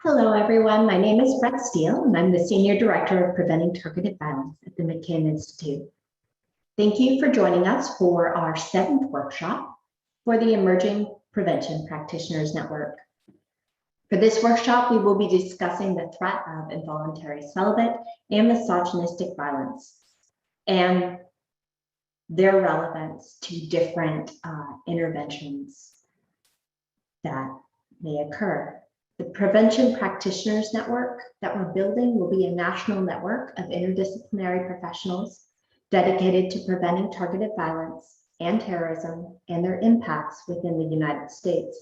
Hello, everyone. My name is Brett Steele, and I'm the Senior Director of Preventing Targeted Violence at the McCann Institute. Thank you for joining us for our 7th workshop for the Emerging Prevention Practitioners Network. For this workshop, we will be discussing the threat of involuntary celibate and misogynistic violence and their relevance to different interventions that may occur. The Prevention Practitioners Network that we're building will be a national network of interdisciplinary professionals dedicated to preventing targeted violence and terrorism and their impacts within the United States.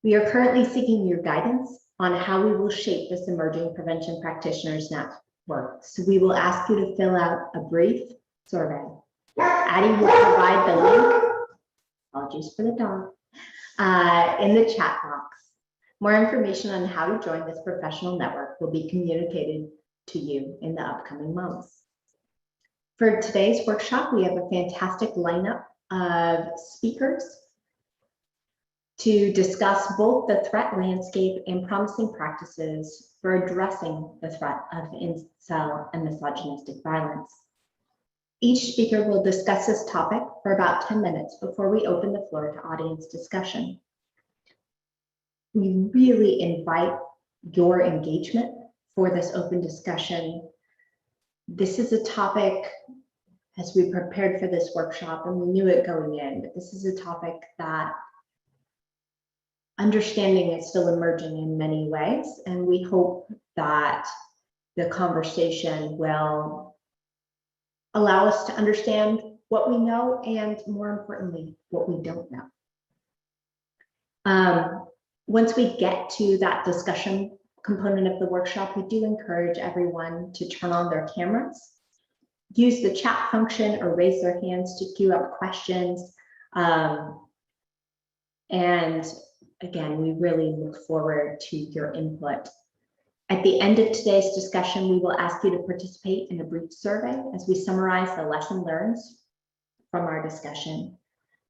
We are currently seeking your guidance on how we will shape this Emerging Prevention Practitioners Network. So we will ask you to fill out a brief survey. Addie will provide the link, apologies for the dog, in the chat box. More information on how to join this professional network will be communicated to you in the upcoming months. For today's workshop, we have a fantastic lineup of speakers to discuss both the threat landscape and promising practices for addressing the threat of incel and misogynistic violence. Each speaker will discuss this topic for about 10 minutes before we open the floor to audience discussion. We really invite your engagement for this open discussion. This is a topic, as we prepared for this workshop, and we knew it going in, but this is a topic that understanding is still emerging in many ways, and we hope that the conversation will allow us to understand what we know and, more importantly, what we don't know. Once we get to that discussion component of the workshop, we do encourage everyone to turn on their cameras, use the chat function or raise their hands to queue up questions. And again, we really look forward to your input. At the end of today's discussion, we will ask you to participate in a brief survey as we summarize the lesson learned from our discussion.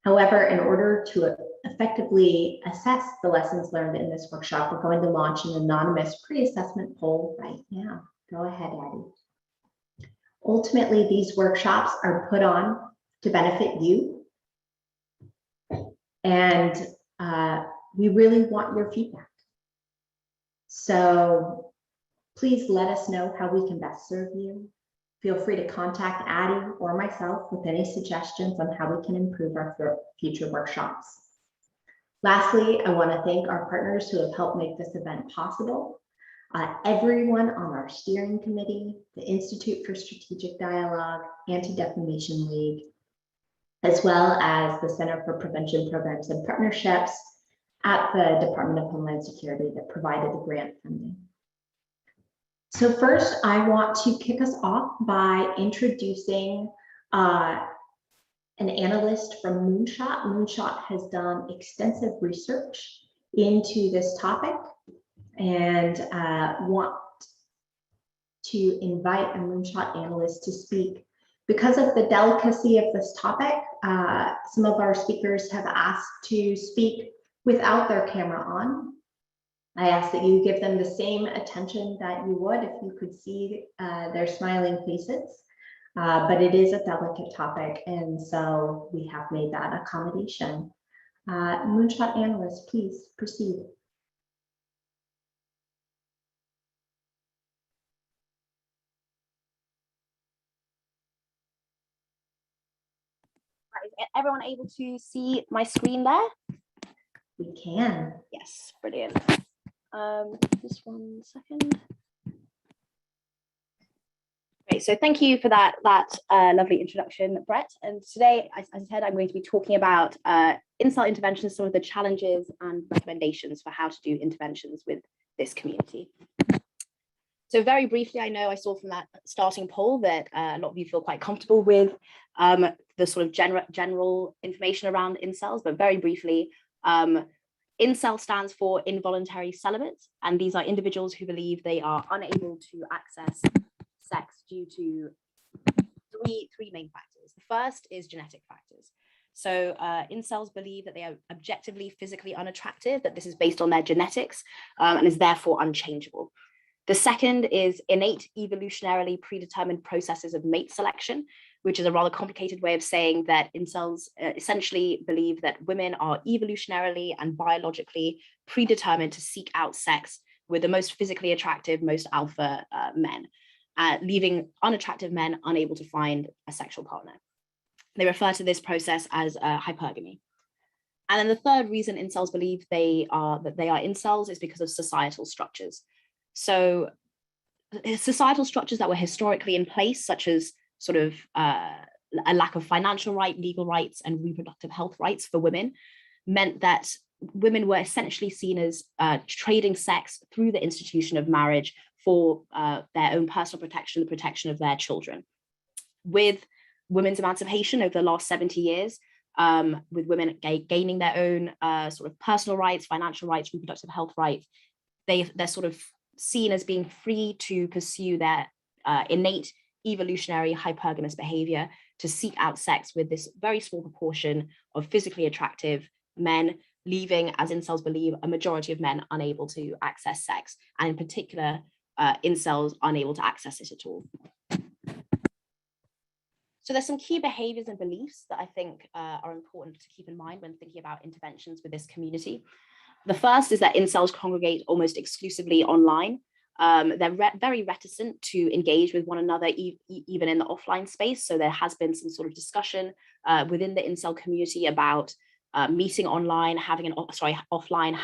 However, in order to effectively assess the lessons learned in this workshop, we're going to launch an anonymous pre-assessment poll right now. Go ahead, Addie. Ultimately, these workshops are put on to benefit you, and we really want your feedback. So please let us know how we can best serve you. Feel free to contact Addie or myself with any suggestions on how we can improve our future workshops. Lastly, I want to thank our partners who have helped make this event possible. Everyone on our steering committee, the Institute for Strategic Dialogue, Anti-Defamation League, as well as the Center for Prevention Programs and Partnerships at the Department of Homeland Security that provided the grant funding. So first, I want to kick us off by introducing an analyst from Moonshot. Moonshot has done extensive research into this topic and want to invite a Moonshot analyst to speak. Because of the delicacy of this topic, some of our speakers have asked to speak without their camera on. I ask that you give them the same attention that you would if you could see their smiling faces, but it is a delicate topic, and so we have made that accommodation. Moonshot analyst, please proceed. Is everyone able to see my screen there? We can. Yes, brilliant. Just 1 second. Great, so thank you for that lovely introduction, Brett. And today, as I said, I'm going to be talking about incel interventions, some of the challenges and recommendations for how to do interventions with this community. So very briefly, I know I saw from that starting poll that a lot of you feel quite comfortable with the sort of general information around incels, but very briefly, Incel stands for involuntary celibate, and these are individuals who believe they are unable to access sex due to three main factors. The first is genetic factors. So incels believe that they are objectively physically unattractive, that this is based on their genetics and is therefore unchangeable. The second is innate evolutionarily predetermined processes of mate selection, which is a rather complicated way of saying that incels essentially believe that women are evolutionarily and biologically predetermined to seek out sex with the most physically attractive, most alpha men, leaving unattractive men unable to find a sexual partner. They refer to this process as hypergamy. And then the third reason incels believe they are incels is because of societal structures. So societal structures that were historically in place, such as sort of a lack of financial right, legal rights, and reproductive health rights for women, meant that women were essentially seen as trading sex through the institution of marriage for their own personal protection, the protection of their children. With women's emancipation over the last 70 years, with women gaining their own sort of personal rights, financial rights, reproductive health rights, they're sort of seen as being free to pursue their innate evolutionary hypergamous behavior to seek out sex with this very small proportion of physically attractive men, leaving, as incels believe, a majority of men unable to access sex, and in particular, incels unable to access it at all. So there's some key behaviors and beliefs that I think are important to keep in mind when thinking about interventions with this community. The first is that incels congregate almost exclusively online. They're very reticent to engage with one another, even in the offline space. So there has been some sort of discussion within the incel community about meeting online, having an offline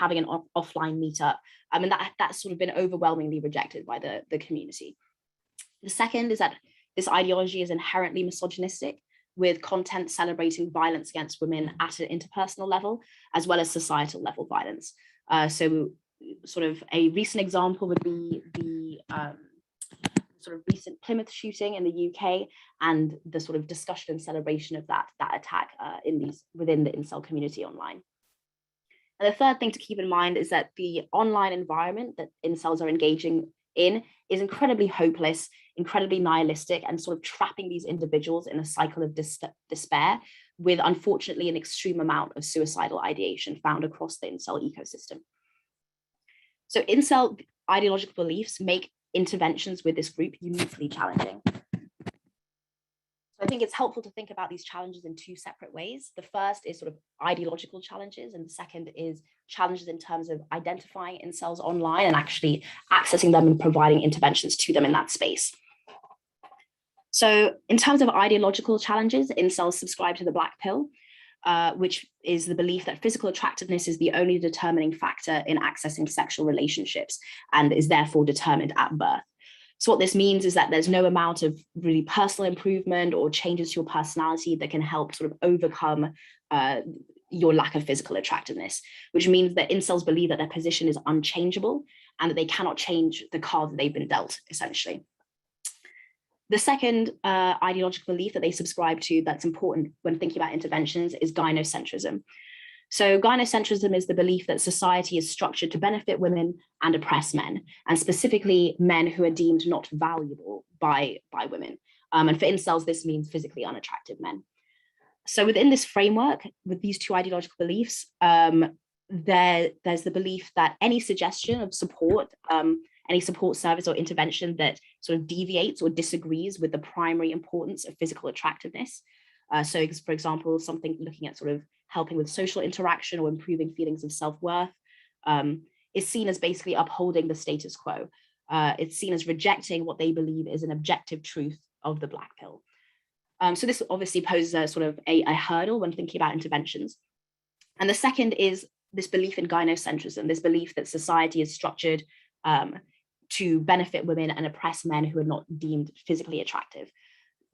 meetup. I mean, that's sort of been overwhelmingly rejected by the community. The second is that this ideology is inherently misogynistic, with content celebrating violence against women at an interpersonal level, as well as societal level violence. So sort of a recent example would be the sort of recent Plymouth shooting in the UK, and the sort of discussion and celebration of that attack within the incel community online. And the third thing to keep in mind is that the online environment that incels are engaging in is incredibly hopeless, incredibly nihilistic, and sort of trapping these individuals in a cycle of despair, with unfortunately an extreme amount of suicidal ideation found across the incel ecosystem. So incel ideological beliefs make interventions with this group uniquely challenging. So I think it's helpful to think about these challenges in two separate ways. The first is sort of ideological challenges, and the second is challenges in terms of identifying incels online and actually accessing them and providing interventions to them in that space. So in terms of ideological challenges, incels subscribe to the black pill, which is the belief that physical attractiveness is the only determining factor in accessing sexual relationships and is therefore determined at birth. So what this means is that there's no amount of really personal improvement or changes to your personality that can help sort of overcome your lack of physical attractiveness, which means that incels believe that their position is unchangeable and that they cannot change the card that they've been dealt, essentially. The second ideological belief that they subscribe to that's important when thinking about interventions is gynocentrism. So gynocentrism is the belief that society is structured to benefit women and oppress men, and specifically men who are deemed not valuable by women. And for incels, this means physically unattractive men. So within this framework, with these two ideological beliefs, there's the belief that any suggestion of support, any support service or intervention that sort of deviates or disagrees with the primary importance of physical attractiveness. So for example, something looking at sort of helping with social interaction or improving feelings of self-worth is seen as basically upholding the status quo. It's seen as rejecting what they believe is an objective truth of the black pill. So this obviously poses a sort of a hurdle when thinking about interventions. And the second is this belief in gynocentrism, this belief that society is structured to benefit women and oppress men who are not deemed physically attractive.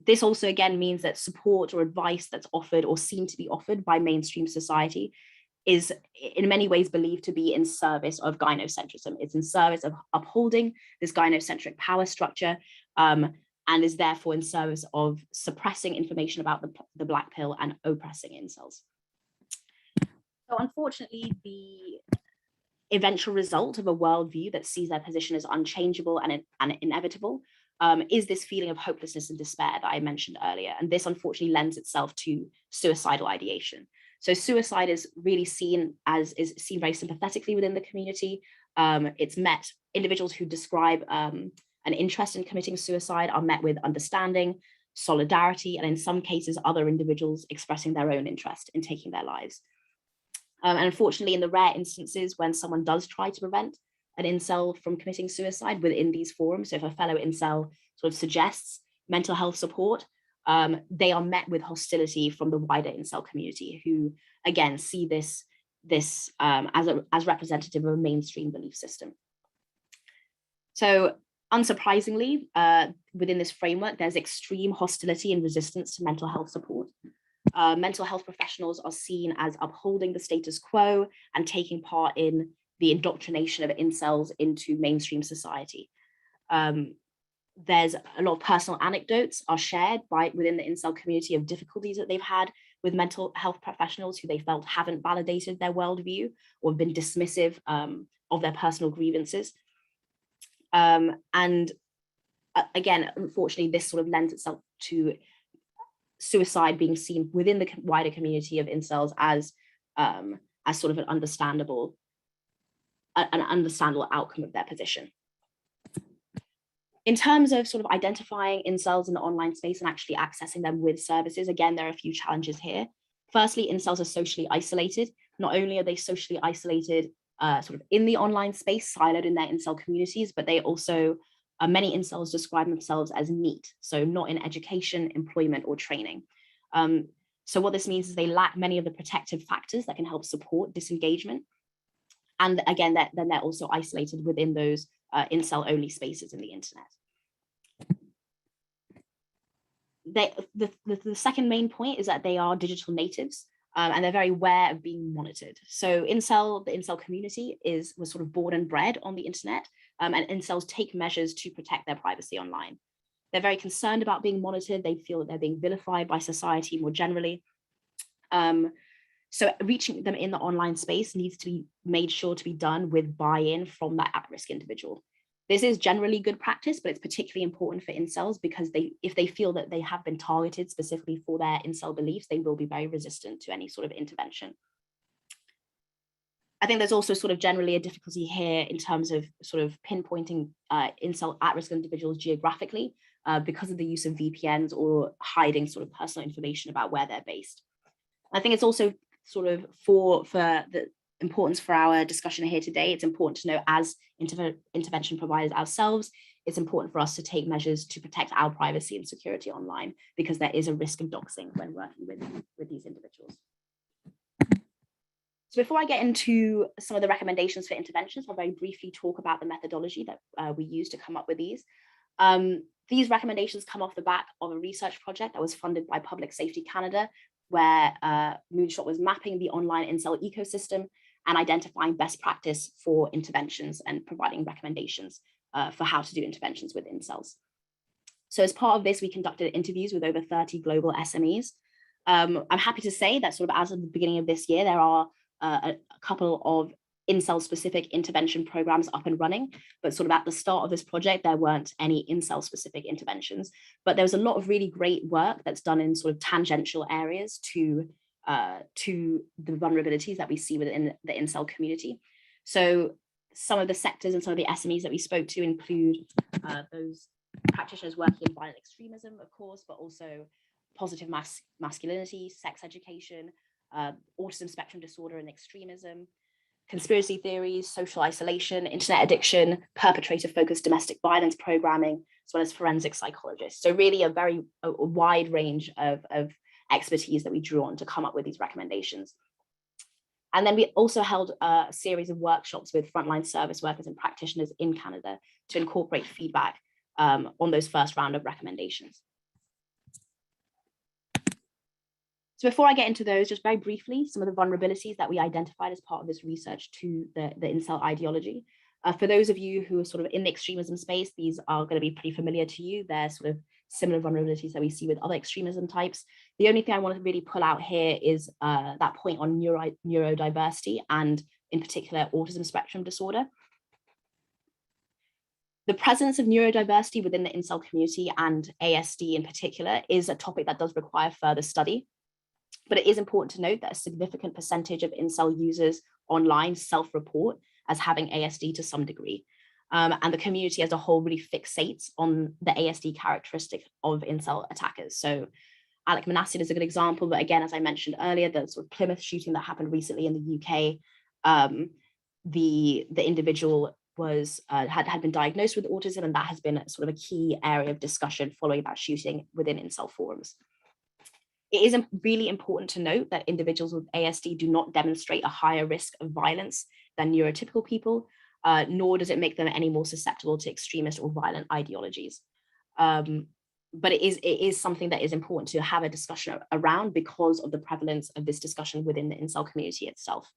This also, again, means that support or advice that's offered or seen to be offered by mainstream society is in many ways believed to be in service of gynocentrism. It's in service of upholding this gynocentric power structure and is therefore in service of suppressing information about the black pill and oppressing incels. So unfortunately, the eventual result of a worldview that sees their position as unchangeable and inevitable is this feeling of hopelessness and despair that I mentioned earlier. And this unfortunately lends itself to suicidal ideation. So suicide is really seen very sympathetically within the community. Individuals who describe an interest in committing suicide are met with understanding, solidarity, and in some cases, other individuals expressing their own interest in taking their lives. And unfortunately, in the rare instances when someone does try to prevent an incel from committing suicide within these forums, so if a fellow incel sort of suggests mental health support, they are met with hostility from the wider incel community, who again see this as representative of a mainstream belief system. So unsurprisingly, within this framework, there's extreme hostility and resistance to mental health support. Mental health professionals are seen as upholding the status quo and taking part in the indoctrination of incels into mainstream society. There's a lot of personal anecdotes are shared within the incel community of difficulties that they've had with mental health professionals who they felt haven't validated their worldview or been dismissive of their personal grievances. And again, unfortunately, this sort of lends itself to suicide being seen within the wider community of incels as sort of an understandable outcome of their position. In terms of sort of identifying incels in the online space and actually accessing them with services, again, there are a few challenges here. Firstly, incels are socially isolated. Not only are they socially isolated sort of in the online space, siloed in their incel communities, but they also, many incels describe themselves as NEET, so not in education, employment, or training. So what this means is they lack many of the protective factors that can help support disengagement. And again, then they're also isolated within those incel-only spaces in the internet. The second main point is that they are digital natives, and they're very aware of being monitored. So the incel community was sort of born and bred on the internet, and incels take measures to protect their privacy online. They're very concerned about being monitored. They feel that they're being vilified by society more generally. So reaching them in the online space needs to be made sure to be done with buy-in from that at-risk individual. This is generally good practice, but it's particularly important for incels because if they feel that they have been targeted specifically for their incel beliefs, they will be very resistant to any sort of intervention. I think there's also sort of generally a difficulty here in terms of sort of pinpointing incel at-risk individuals geographically because of the use of VPNs or hiding sort of personal information about where they're based. I think it's also sort of for the importance for our discussion here today, it's important to know as intervention providers ourselves, it's important for us to take measures to protect our privacy and security online because there is a risk of doxing when working with these individuals. So before I get into some of the recommendations for interventions, I'll very briefly talk about the methodology that we use to come up with these. These recommendations come off the back of a research project that was funded by Public Safety Canada, where Moonshot was mapping the online incel ecosystem and identifying best practice for interventions and providing recommendations for how to do interventions with incels. So as part of this, we conducted interviews with over 30 global SMEs. I'm happy to say that sort of as of the beginning of this year, there are a couple of incel-specific intervention programs up and running, but sort of at the start of this project, there weren't any incel-specific interventions, but there was a lot of really great work that's done in sort of tangential areas to the vulnerabilities that we see within the incel community. So some of the sectors and some of the SMEs that we spoke to include those practitioners working in violent extremism, of course, but also positive masculinity, sex education, autism spectrum disorder and extremism, conspiracy theories, social isolation, internet addiction, perpetrator-focused domestic violence programming, as well as forensic psychologists. So really a wide range of expertise that we drew on to come up with these recommendations. And then we also held a series of workshops with frontline service workers and practitioners in Canada to incorporate feedback on those first round of recommendations. So before I get into those, just very briefly, some of the vulnerabilities that we identified as part of this research to the incel ideology. For those of you who are sort of in the extremism space, these are going to be pretty familiar to you. They're sort of similar vulnerabilities that we see with other extremism types. The only thing I want to really pull out here is that point on neurodiversity and in particular autism spectrum disorder. The presence of neurodiversity within the incel community and ASD in particular is a topic that does require further study. But it is important to note that a significant percentage of incel users online self-report as having ASD to some degree. And the community as a whole really fixates on the ASD characteristic of incel attackers. So Alec Manasseh is a good example, but again, as I mentioned earlier, the sort of Plymouth shooting that happened recently in the UK, the individual was had been diagnosed with autism, and that has been sort of a key area of discussion following that shooting within incel forums. It is really important to note that individuals with ASD do not demonstrate a higher risk of violence than neurotypical people, nor does it make them any more susceptible to extremist or violent ideologies. But it is something that is important to have a discussion around because of the prevalence of this discussion within the incel community itself.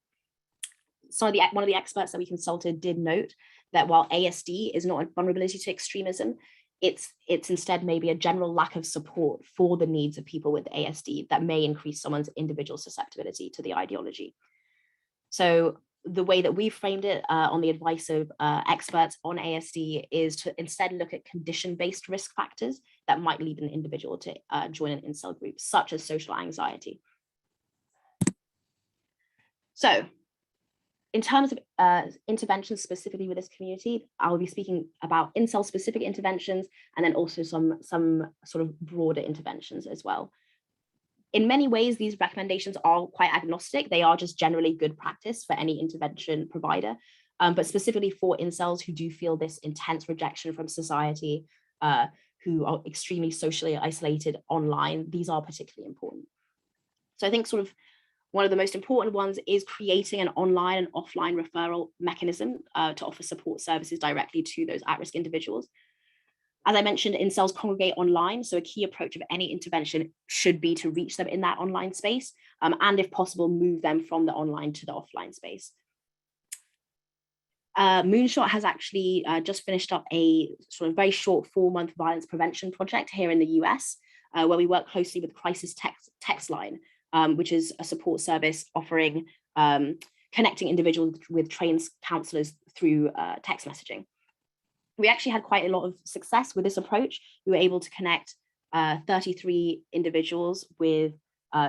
So one of the experts that we consulted did note that while ASD is not a vulnerability to extremism, it's instead maybe a general lack of support for the needs of people with ASD that may increase someone's individual susceptibility to the ideology. So the way that we framed it on the advice of experts on ASD is to instead look at condition-based risk factors that might lead an individual to join an incel group, such as social anxiety. So in terms of interventions specifically with this community, I'll be speaking about incel-specific interventions and then also some sort of broader interventions as well. In many ways, these recommendations are quite agnostic. They are just generally good practice for any intervention provider, but specifically for incels who do feel this intense rejection from society, who are extremely socially isolated online, these are particularly important. So I think sort of one of the most important ones is creating an online and offline referral mechanism to offer support services directly to those at-risk individuals. As I mentioned, incels congregate online, so a key approach of any intervention should be to reach them in that online space, and if possible, move them from the online to the offline space. Moonshot has actually just finished up a sort of very short 4-month violence prevention project here in the US, where we work closely with Crisis Text Line, which is a support service offering connecting individuals with trained counselors through text messaging. We actually had quite a lot of success with this approach. We were able to connect 33 individuals with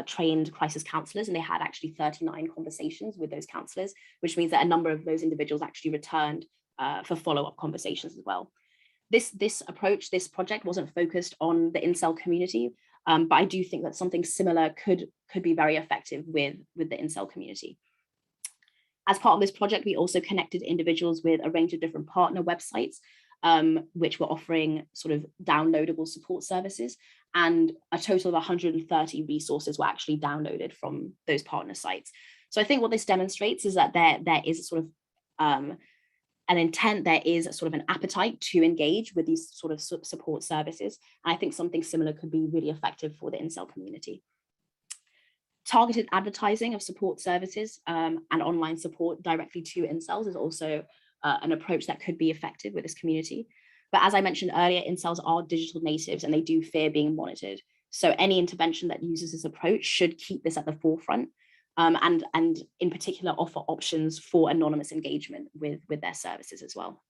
trained crisis counselors, and they had actually 39 conversations with those counselors, which means that a number of those individuals actually returned for follow-up conversations as well. This approach, this project wasn't focused on the incel community, but I do think that something similar could be very effective with the incel community. As part of this project, we also connected individuals with a range of different partner websites, which were offering sort of downloadable support services, and a total of 130 resources were actually downloaded from those partner sites. So I think what this demonstrates is that there is a sort of an intent, there is a sort of an appetite to engage with these sort of support services. And I think something similar could be really effective for the incel community. Targeted advertising of support services and online support directly to incels is also an approach that could be effective with this community. But as I mentioned earlier, incels are digital natives and they do fear being monitored. So any intervention that uses this approach should keep this at the forefront, and in particular offer options for anonymous engagement with their services as well.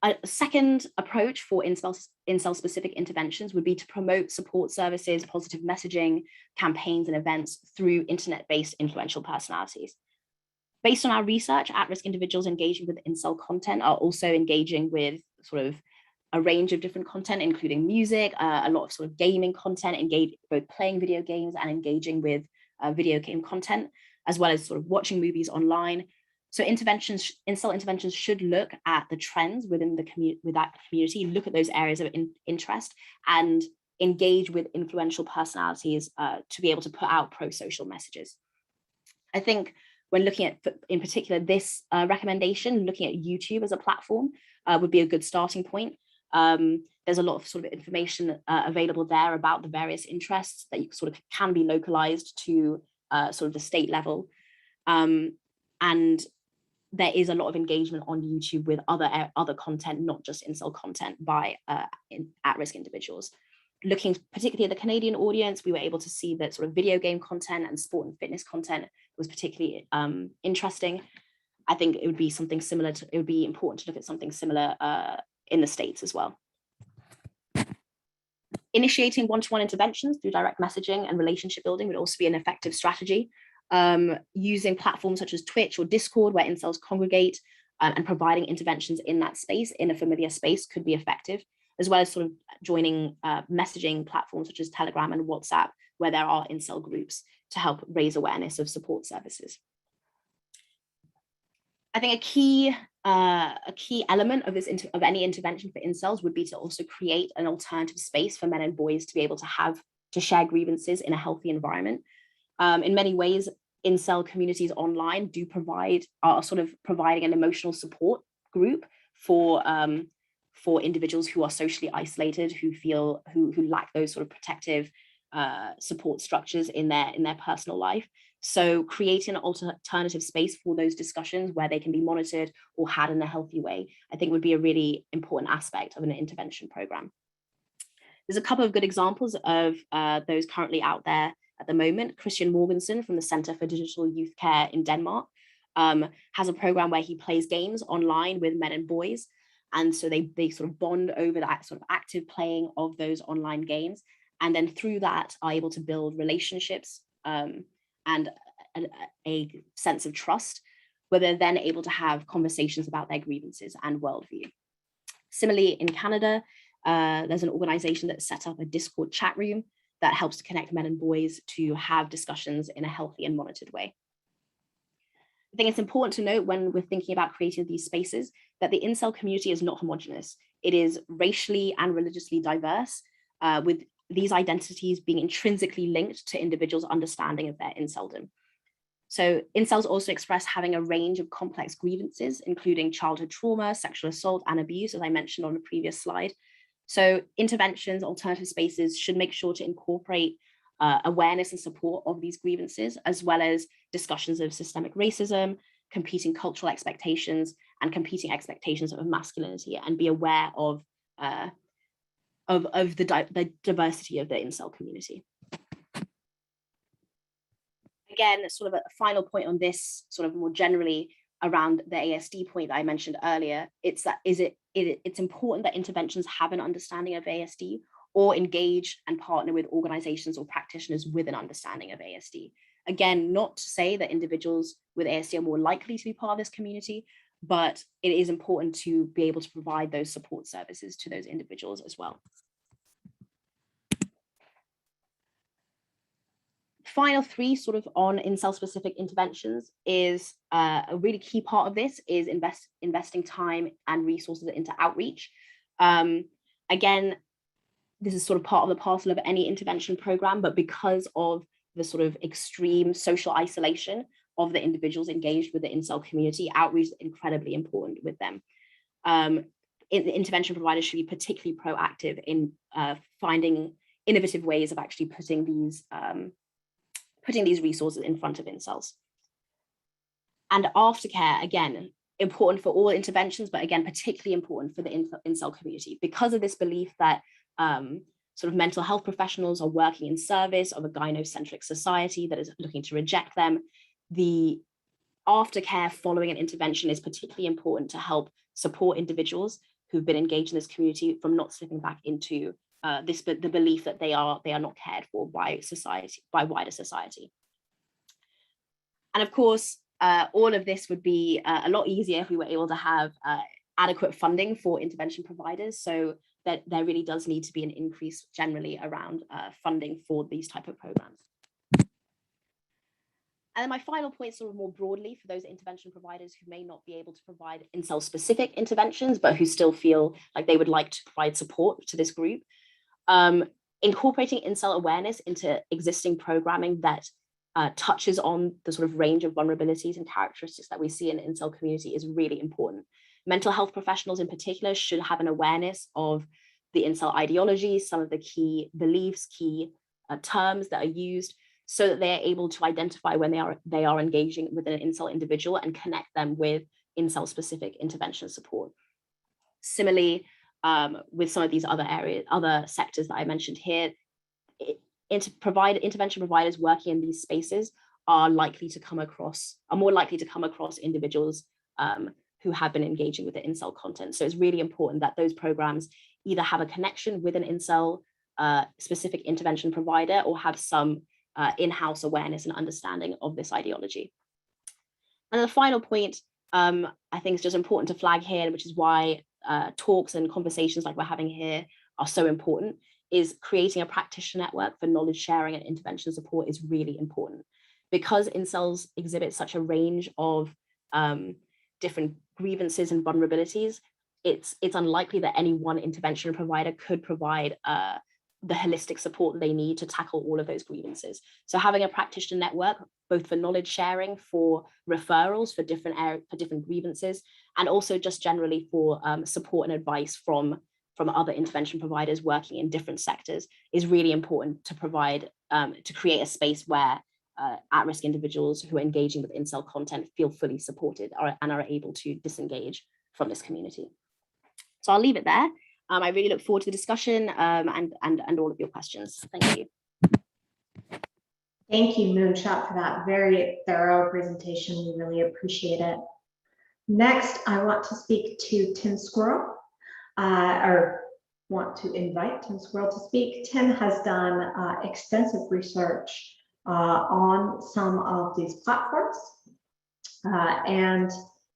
A second approach for incel-specific interventions would be to promote support services, positive messaging, campaigns, and events through internet-based influential personalities. Based on our research, at-risk individuals engaging with incel content are also engaging with sort of a range of different content, including music, a lot of sort of gaming content, both playing video games and engaging with video game content, as well as sort of watching movies online. So incel interventions should look at the trends within that community, look at those areas of interest, and engage with influential personalities to be able to put out pro-social messages. I think when looking at, in particular, this recommendation, looking at YouTube as a platform would be a good starting point. There's a lot of sort of information available there about the various interests that you sort of can be localized to sort of the state level. And there is a lot of engagement on YouTube with other content, not just incel content by at-risk individuals. Looking particularly at the Canadian audience, we were able to see that sort of video game content and sport and fitness content was particularly interesting. I think it would be something similar to, it would be important to look at something similar in the States as well. Initiating one-to-one interventions through direct messaging and relationship building would also be an effective strategy. Using platforms such as Twitch or Discord, where incels congregate, and providing interventions in that space, in a familiar space, could be effective, as well as sort of joining messaging platforms such as Telegram and WhatsApp, where there are incel groups, to help raise awareness of support services. I think a key element of of any intervention for incels would be to also create an alternative space for men and boys to be able to share grievances in a healthy environment. In many ways, incel communities online are sort of providing an emotional support group for individuals who are socially isolated, who lack those sort of protective support structures in their personal life. So creating an alternative space for those discussions where they can be monitored or had in a healthy way, I think would be a really important aspect of an intervention program. There's a couple of good examples of those currently out there at the moment. Christian Morgensen from the Center for Digital Youth Care in Denmark has a program where he plays games online with men and boys. And so they sort of bond over that sort of active playing of those online games. And then through that are able to build relationships and a sense of trust, where they're then able to have conversations about their grievances and worldview. Similarly, in Canada, there's an organization that set up a Discord chat room that helps to connect men and boys to have discussions in a healthy and monitored way. I think it's important to note when we're thinking about creating these spaces that the incel community is not homogenous. It is racially and religiously diverse, with these identities being intrinsically linked to individuals' understanding of their inceldom. So incels also express having a range of complex grievances, including childhood trauma, sexual assault, and abuse, as I mentioned on the previous slide. So interventions, alternative spaces should make sure to incorporate awareness and support of these grievances, as well as discussions of systemic racism, competing cultural expectations, and competing expectations of masculinity, and be aware of the diversity of the incel community. Again, sort of a final point on this, sort of more generally around the ASD point that I mentioned earlier, it's important that interventions have an understanding of ASD, or engage and partner with organizations or practitioners with an understanding of ASD. Again, not to say that individuals with ASD are more likely to be part of this community, but it is important to be able to provide those support services to those individuals as well. Final three sort of on incel specific interventions is a really key part of this is investing time and resources into outreach. Again, this is sort of part of the parcel of any intervention program, but because of the sort of extreme social isolation of the individuals engaged with the incel community, outreach is incredibly important with them. Intervention providers should be particularly proactive in finding innovative ways of actually putting these resources in front of incels. And aftercare, again, important for all interventions, but again, particularly important for the incel community, because of this belief that sort of mental health professionals are working in service of a gynocentric society that is looking to reject them. The aftercare following an intervention is particularly important to help support individuals who've been engaged in this community from not slipping back into the belief that they are not cared for by society, by wider society. And of course, all of this would be a lot easier if we were able to have adequate funding for intervention providers. So that there really does need to be an increase generally around funding for these type of programs. And then my final point, sort of more broadly, for those intervention providers who may not be able to provide incel specific interventions, but who still feel like they would like to provide support to this group. Incorporating incel awareness into existing programming that touches on the sort of range of vulnerabilities and characteristics that we see in the incel community is really important. Mental health professionals in particular should have an awareness of the incel ideology, some of the key beliefs, key terms that are used, so that they are able to identify when they are engaging with an incel individual and connect them with incel specific intervention support. Similarly, with some of these other sectors that I mentioned here, intervention providers working in these spaces are more likely to come across individuals who have been engaging with the incel content. So it's really important that those programs either have a connection with an incel specific intervention provider or have some in-house awareness and understanding of this ideology. And the final point, I think is just important to flag here, which is why talks and conversations like we're having here are so important, is creating a practitioner network for knowledge sharing and intervention support is really important. Because incels exhibit such a range of different grievances and vulnerabilities, it's unlikely that any one intervention provider could provide the holistic support that they need to tackle all of those grievances. So having a practitioner network, both for knowledge sharing, for referrals for different grievances, and also just generally for support and advice from other intervention providers working in different sectors, is really important to provide, to create a space where at-risk individuals who are engaging with incel content feel fully supported and are able to disengage from this community. So I'll leave it there. I really look forward to the discussion and all of your questions. Thank you. Thank you, Moonshot, for that very thorough presentation. We really appreciate it. Next, I want to speak to Tim Squirrel, or want to invite Tim Squirrel to speak. Tim has done extensive research on some of these platforms and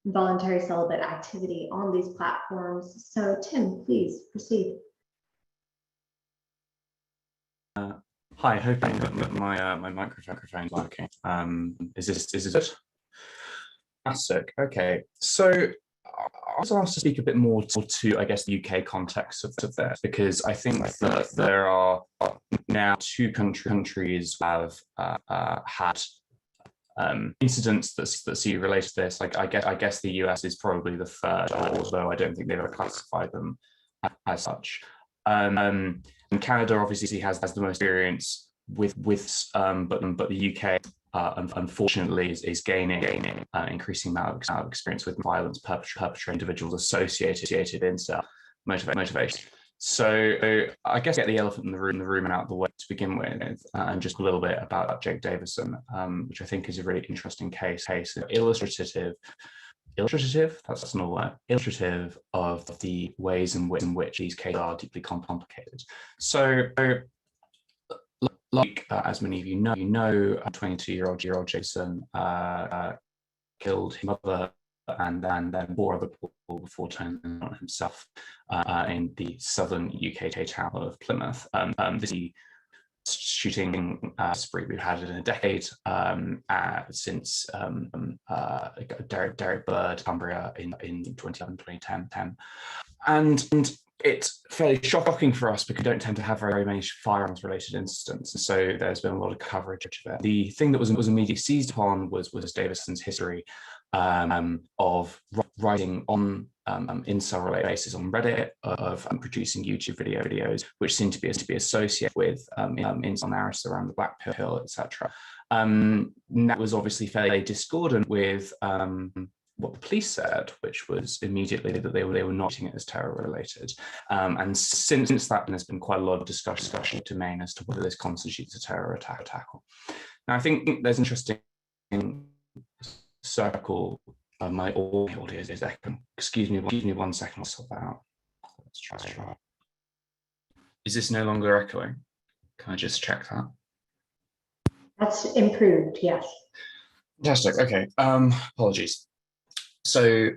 voluntary celibate activity on these platforms. So Tim, please proceed. Hi, hoping that my microphone's working. Is this it? Fantastic. Okay, so I was asked to speak a bit more to I guess, the UK context of this, because I think that there are now two countries have had incidents that see related to this. Like I guess the US is probably the third, although I don't think they've ever classified them as such. And Canada obviously has the most experience with but the UK unfortunately is gaining increasing amount of experience with violence perpetrated individuals associated incel motivation. So I guess get the elephant in the room and out of the way to begin with, and just a little bit about Jake Davison, which I think is a really interesting case illustrative, that's not a word, illustrative of the ways in which these cases are deeply complicated. So like as many of you know, 22-year-old Jason killed his mother and then 4 other people before turning on himself in the southern UK town of Plymouth. This shooting spree we've had in a decade since Derek Bird, Cumbria in 2010. And it's fairly shocking for us because we don't tend to have very many firearms related incidents. And so there's been a lot of coverage of it. The thing that was immediately seized upon was Davison's history of writing on incel related basis on Reddit, of producing YouTube videos, which seem to be associated with incel narratives around the black pill, etc. That was obviously fairly discordant with what the police said, which was immediately that they were not treating it as terror related. And since that, there's been quite a lot of discussion to Maine as to whether this constitutes a terror attack or tackle. Now, I think there's an interesting circle. My audio is echoing. Excuse me 1 second. I'll sort that out. Let's try. Is this no longer echoing? Can I just check that? That's improved, yes. Fantastic. Okay. Apologies. So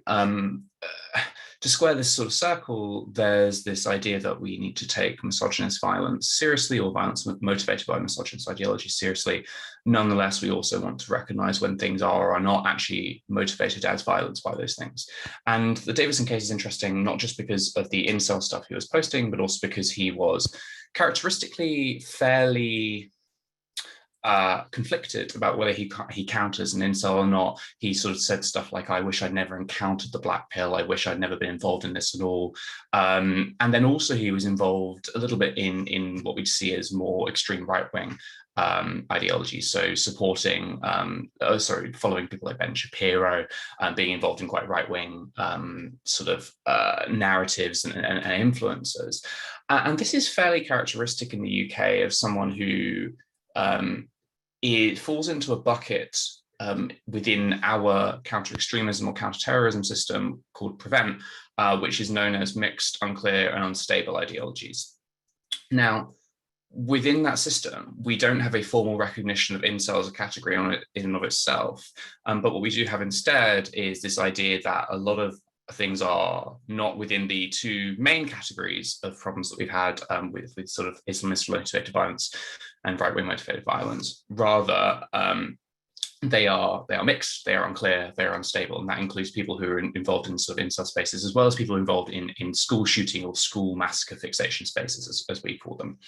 to square this sort of circle, there's this idea that we need to take misogynist violence seriously, or violence motivated by misogynist ideology seriously. Nonetheless, we also want to recognize when things are or are not actually motivated as violence by those things. And the Davison case is interesting, not just because of the incel stuff he was posting, but also because he was characteristically fairly conflicted about whether he counters an incel or not. He sort of said stuff like, I wish I'd never encountered the black pill. I wish I'd never been involved in this at all. And then also he was involved a little bit in what we'd see as more extreme right-wing ideology. So supporting, following people like Ben Shapiro, being involved in quite right-wing sort of narratives and influences. And this is fairly characteristic in the UK of someone who it falls into a bucket within our counter-extremism or counter-terrorism system called PREVENT, which is known as mixed, unclear, and unstable ideologies. Now, within that system, we don't have a formal recognition of incel as a category in and of itself. But what we do have instead is this idea that a lot of things are not within the two main categories of problems that we've had with sort of Islamist motivated violence and right-wing motivated violence. Rather, they are mixed, they are unclear, they are unstable, and that includes people who are involved in sort of incel spaces, as well as people involved in school shooting or school massacre fixation spaces, as we call them.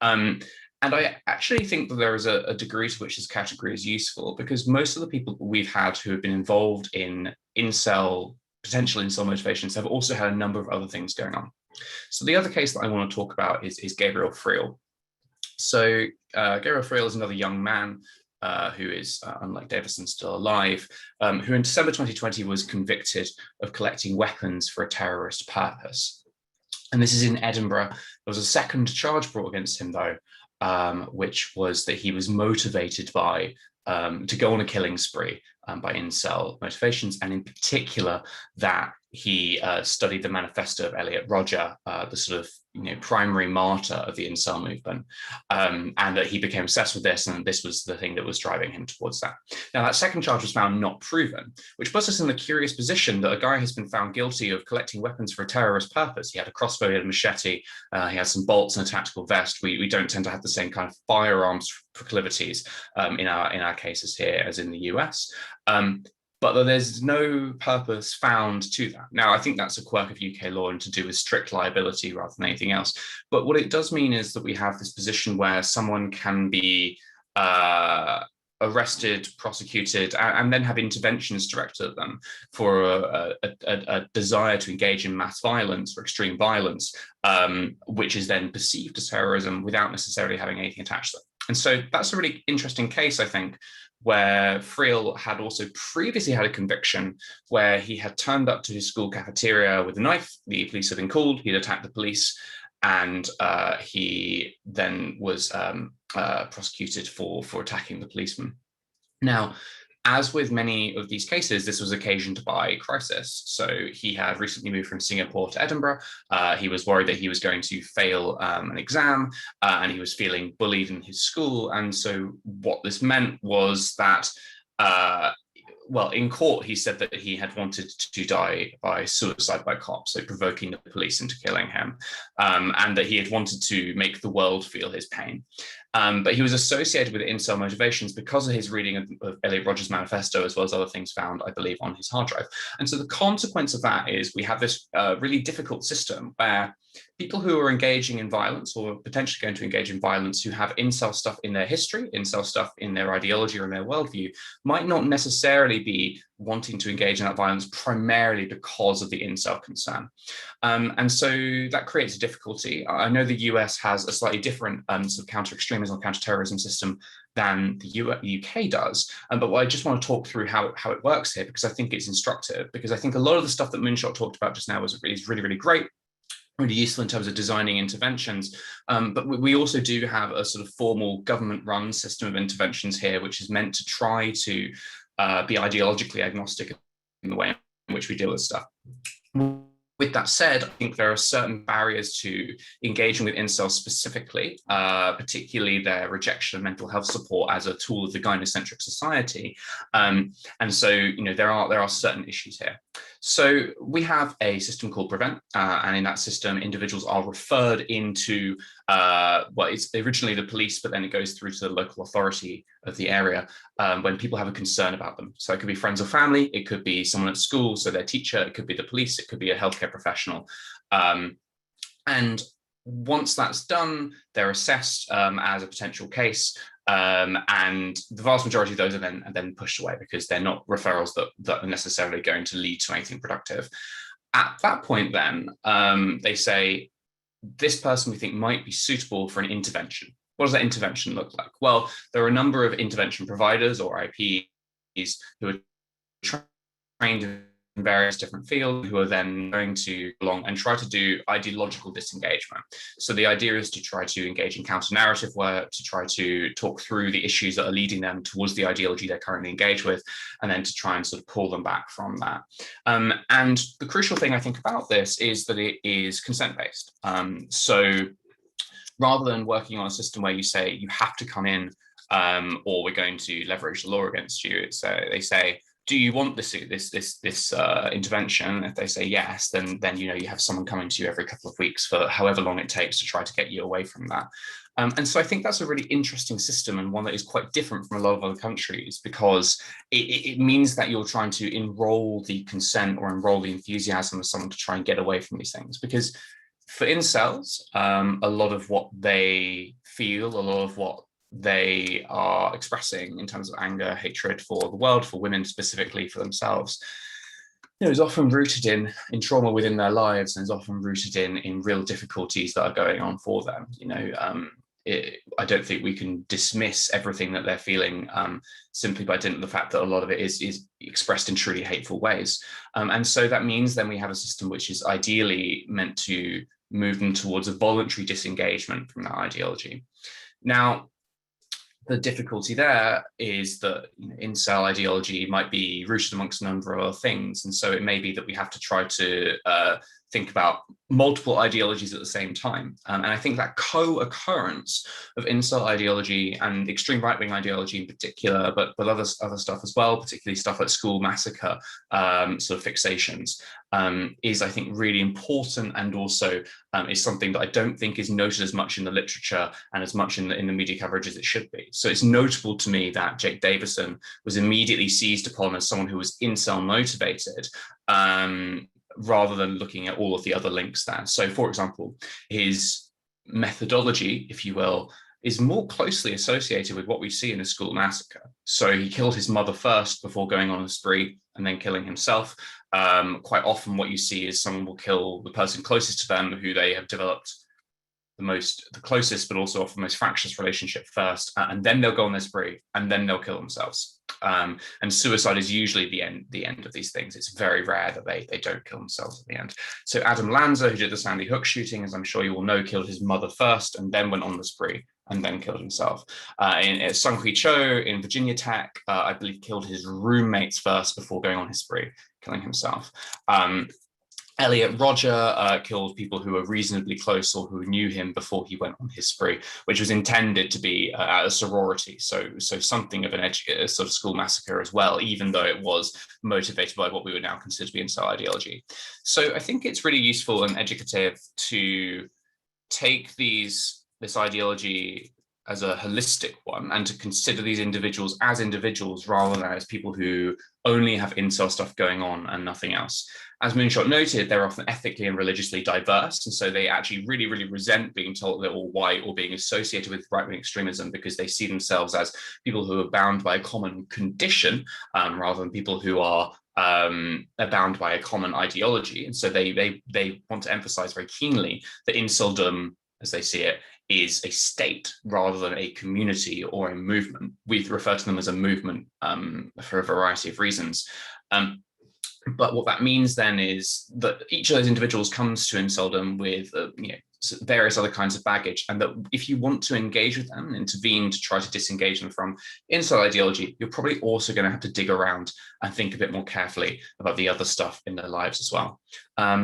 And I actually think that there is a degree to which this category is useful, because most of the people we've had who have been involved in potential incel motivations have also had a number of other things going on. So the other case that I want to talk about is Gabriel Friel. So Gabriel Friel is another young man who is, unlike Davison, still alive, who in December 2020 was convicted of collecting weapons for a terrorist purpose. And this is in Edinburgh. There was a second charge brought against him, though, which was that he was motivated by to go on a killing spree by incel motivations, and in particular that he studied the manifesto of Elliot Rodger, the sort of primary martyr of the incel movement, and that he became obsessed with this, and this was the thing that was driving him towards that. Now, that second charge was found not proven, which puts us in the curious position that a guy has been found guilty of collecting weapons for a terrorist purpose. He had a crossbow, he had a machete, he had some bolts and a tactical vest. We don't tend to have the same kind of firearms proclivities in our cases here as in the US. But there's no purpose found to that. Now, I think that's a quirk of UK law and to do with strict liability rather than anything else. But what it does mean is that we have this position where someone can be arrested, prosecuted, and then have interventions directed at them for a desire to engage in mass violence or extreme violence, which is then perceived as terrorism without necessarily having anything attached to it. And so that's a really interesting case, I think, where Friel had also previously had a conviction where he had turned up to his school cafeteria with a knife. The police had been called, he'd attacked the police, and he then was prosecuted for attacking the policeman. Now, as with many of these cases, this was occasioned by crisis. So he had recently moved from Singapore to Edinburgh. He was worried that he was going to fail an exam, and he was feeling bullied in his school. And so what this meant was that, well, in court, he said that he had wanted to die by suicide by cops, so provoking the police into killing him, and that he had wanted to make the world feel his pain. But he was associated with incel motivations because of his reading of Elliot Rodger's manifesto, as well as other things found, I believe, on his hard drive. And so the consequence of that is we have this really difficult system where people who are engaging in violence or potentially going to engage in violence who have incel stuff in their history, incel stuff in their ideology or in their worldview, might not necessarily be wanting to engage in that violence primarily because of the incel concern. And so that creates a difficulty. I know the US has a slightly different sort of counter-extremism or counter-terrorism system than the UK does. But I just want to talk through how it works here, because I think it's instructive, because I think a lot of the stuff that Moonshot talked about just now is really, really great, really useful in terms of designing interventions. But we also do have a sort of formal government-run system of interventions here, which is meant to try to be ideologically agnostic in the way in which we deal with stuff. With that said, I think there are certain barriers to engaging with incels specifically, particularly their rejection of mental health support as a tool of the gynocentric society. And so, there are certain issues here. So we have a system called PREVENT, and in that system, individuals are referred into, well, it's originally the police, but then it goes through to the local authority of the area when people have a concern about them. So it could be friends or family, it could be someone at school, so their teacher, it could be the police, it could be a healthcare professional. And once that's done, they're assessed as a potential case. And the vast majority of those are then pushed away because they're not referrals that are necessarily going to lead to anything productive. At that point, then, they say, this person we think might be suitable for an intervention. What does that intervention look like? Well, there are a number of intervention providers or IPs who are trained in various different fields who are then going to belong and try to do ideological disengagement. So the idea is to try to engage in counter-narrative work, to try to talk through the issues that are leading them towards the ideology they're currently engaged with, and then to try and sort of pull them back from that. And the crucial thing I think about this is that it is consent-based. So rather than working on a system where you say you have to come in or we're going to leverage the law against you, they say, do you want this intervention? If they say yes, then you have someone coming to you every couple of weeks for however long it takes to try to get you away from that. And so I think that's a really interesting system, and one that is quite different from a lot of other countries, because it means that you're trying to enroll the consent or enroll the enthusiasm of someone to try and get away from these things. Because for incels, a lot of what they feel, a lot of what they are expressing in terms of anger, hatred for the world, for women specifically, for themselves, is often rooted in trauma within their lives, and is often rooted in real difficulties that are going on for them. I don't think we can dismiss everything that they're feeling simply by dint of the fact that a lot of it is expressed in truly hateful ways. And so that means then we have a system which is ideally meant to move them towards a voluntary disengagement from that ideology. Now, the difficulty there is that incel ideology might be rooted amongst a number of other things. And so it may be that we have to try to think about multiple ideologies at the same time. And I think that co-occurrence of incel ideology and extreme right-wing ideology in particular, but other stuff as well, particularly stuff like school massacre sort of fixations, is, I think, really important, and also is something that I don't think is noted as much in the literature and as much in the media coverage as it should be. So it's notable to me that Jake Davison was immediately seized upon as someone who was incel motivated, rather than looking at all of the other links there. So, for example, his methodology, if you will, is more closely associated with what we see in a school massacre. So he killed his mother first before going on a spree and then killing himself. Quite often what you see is someone will kill the person closest to them who they have developed the closest, but also often most fractious relationship first, and then they'll go on their spree, and then they'll kill themselves. And suicide is usually the end of these things. It's very rare that they don't kill themselves at the end. So Adam Lanza, who did the Sandy Hook shooting, as I'm sure you all know, killed his mother first and then went on the spree and then killed himself. Sung Hui Cho in Virginia Tech, I believe, killed his roommates first before going on his spree, killing himself. Elliot Rodger killed people who were reasonably close or who knew him before he went on his spree, which was intended to be at a sorority. So something of a sort of school massacre as well, even though it was motivated by what we would now consider to be incel ideology. So I think it's really useful and educative to take this ideology as a holistic one, and to consider these individuals as individuals rather than as people who only have incel stuff going on and nothing else. As Moonshot noted, they're often ethically and religiously diverse, and so they actually really, really resent being told they're all white or being associated with right-wing extremism, because they see themselves as people who are bound by a common condition rather than people who are bound by a common ideology. And so they want to emphasize very keenly that inceldom, as they see it, is a state rather than a community or a movement. We refer to them as a movement for a variety of reasons. But what that means then is that each of those individuals comes to inceldom with various other kinds of baggage, and that if you want to engage with them and intervene to try to disengage them from incel ideology, you're probably also going to have to dig around and think a bit more carefully about the other stuff in their lives as well.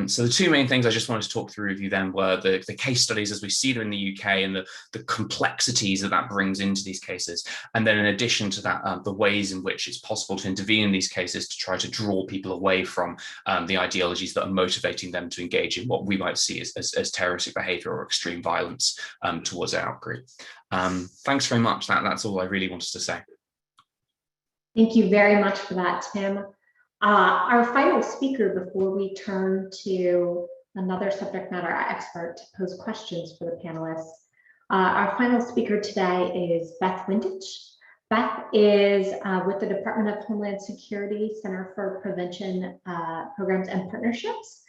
So the two main things I just wanted to talk through with you then were the case studies as we see them in the UK and the complexities that brings into these cases. And then in addition to that, the ways in which it's possible to intervene in these cases to try to draw people away from the ideologies that are motivating them to engage in what we might see as terroristic behavior or extreme violence towards our outgroup. Thanks very much. That's all I really wanted to say. Thank you very much for that, Tim. Our final speaker before we turn to another subject matter expert to pose questions for the panelists. Our final speaker today is Beth Windich. Beth is with the Department of Homeland Security Center for Prevention Programs and Partnerships.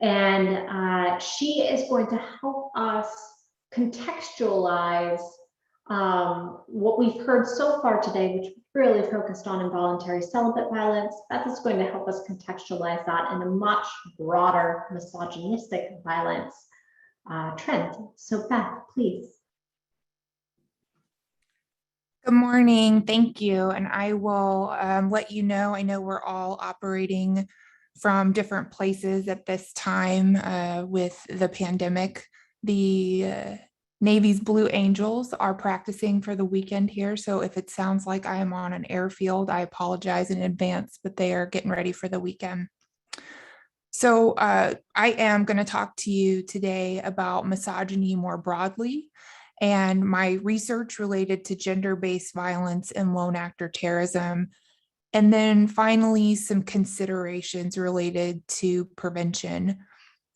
And she is going to help us contextualize What we've heard so far today, which really focused on involuntary celibate violence, Beth is going to help us contextualize that in a much broader misogynistic violence trend. So Beth, please. Good morning. Thank you. And I will let you know, I know we're all operating from different places at this time with the pandemic. The Navy's Blue Angels are practicing for the weekend here. So if it sounds like I am on an airfield, I apologize in advance, but they are getting ready for the weekend. So I am going to talk to you today about misogyny more broadly and my research related to gender-based violence and lone actor terrorism. And then finally, some considerations related to prevention.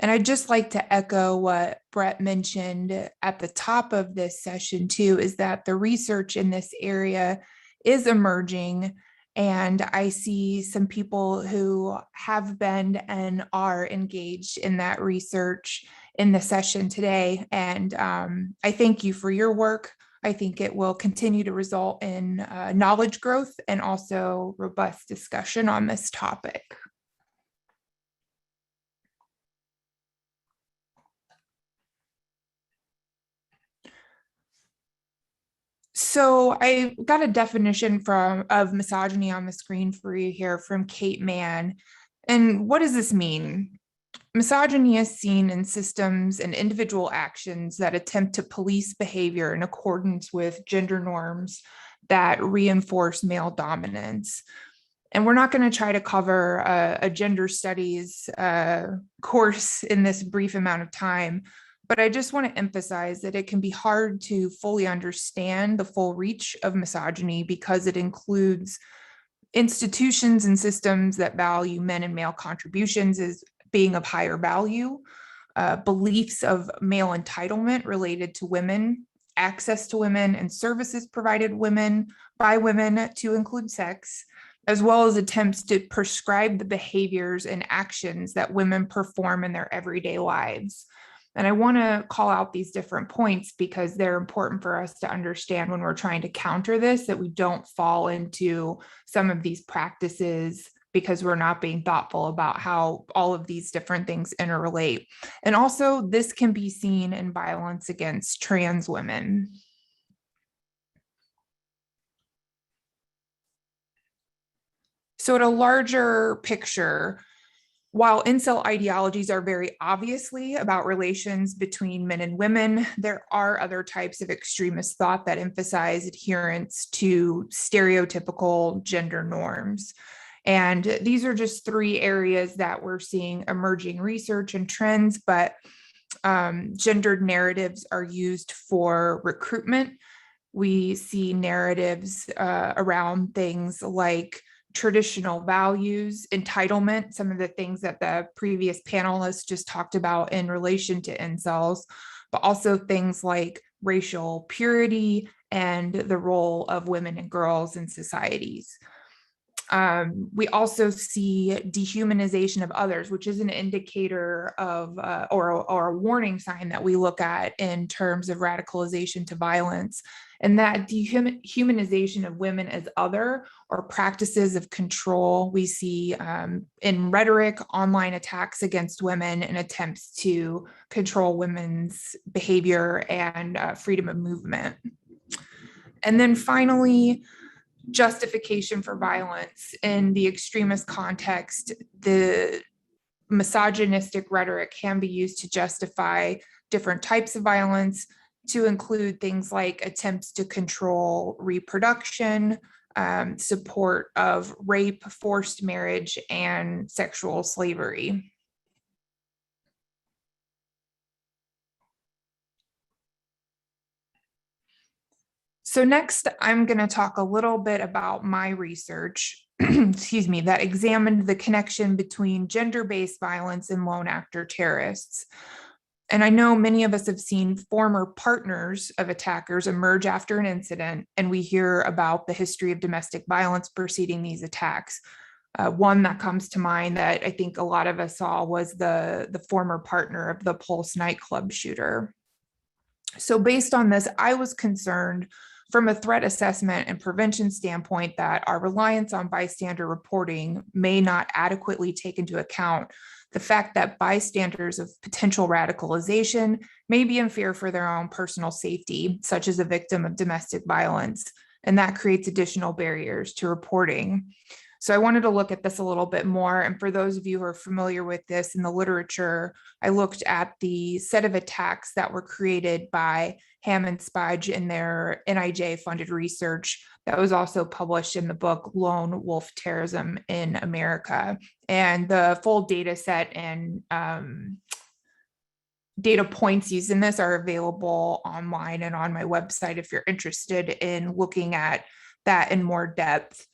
And I'd just like to echo what Brett mentioned at the top of this session too, is that the research in this area is emerging. And I see some people who have been and are engaged in that research in the session today. And I thank you for your work. I think it will continue to result in knowledge growth and also robust discussion on this topic. So I got a definition of misogyny on the screen for you here from Kate Mann. And what does this mean? Misogyny is seen in systems and individual actions that attempt to police behavior in accordance with gender norms that reinforce male dominance. And we're not going to try to cover a gender studies course in this brief amount of time, but I just want to emphasize that it can be hard to fully understand the full reach of misogyny because it includes institutions and systems that value men and male contributions as being of higher value, beliefs of male entitlement related to women, access to women and services provided women by women to include sex, as well as attempts to prescribe the behaviors and actions that women perform in their everyday lives. And I want to call out these different points because they're important for us to understand when we're trying to counter this, that we don't fall into some of these practices because we're not being thoughtful about how all of these different things interrelate. And also, this can be seen in violence against trans women. So at a larger picture, while incel ideologies are very obviously about relations between men and women, there are other types of extremist thought that emphasize adherence to stereotypical gender norms. And these are just three areas that we're seeing emerging research and trends, but gendered narratives are used for recruitment. We see narratives around things like traditional values, entitlement, some of the things that the previous panelists just talked about in relation to incels, but also things like racial purity and the role of women and girls in societies. We also see dehumanization of others, which is an indicator of or a warning sign that we look at in terms of radicalization to violence. And that dehumanization of women as other or practices of control we see in rhetoric, online attacks against women, and attempts to control women's behavior and freedom of movement. And then finally, justification for violence. In the extremist context, the misogynistic rhetoric can be used to justify different types of violence, to include things like attempts to control reproduction, support of rape, forced marriage, and sexual slavery. So next, I'm going to talk a little bit about my research, excuse me, that examined the connection between gender-based violence and lone actor terrorists. And I know many of us have seen former partners of attackers emerge after an incident, and we hear about the history of domestic violence preceding these attacks. One that comes to mind that I think a lot of us saw was the former partner of the Pulse nightclub shooter. So based on this, I was concerned from a threat assessment and prevention standpoint that our reliance on bystander reporting may not adequately take into account the fact that bystanders of potential radicalization may be in fear for their own personal safety, such as a victim of domestic violence, and that creates additional barriers to reporting. So I wanted to look at this a little bit more. And for those of you who are familiar with this in the literature, I looked at the set of attacks that were created by Ham and Spudge in their NIJ-funded research that was also published in the book Lone Wolf Terrorism in America. And the full data set and data points used in this are available online and on my website if you're interested in looking at that in more depth.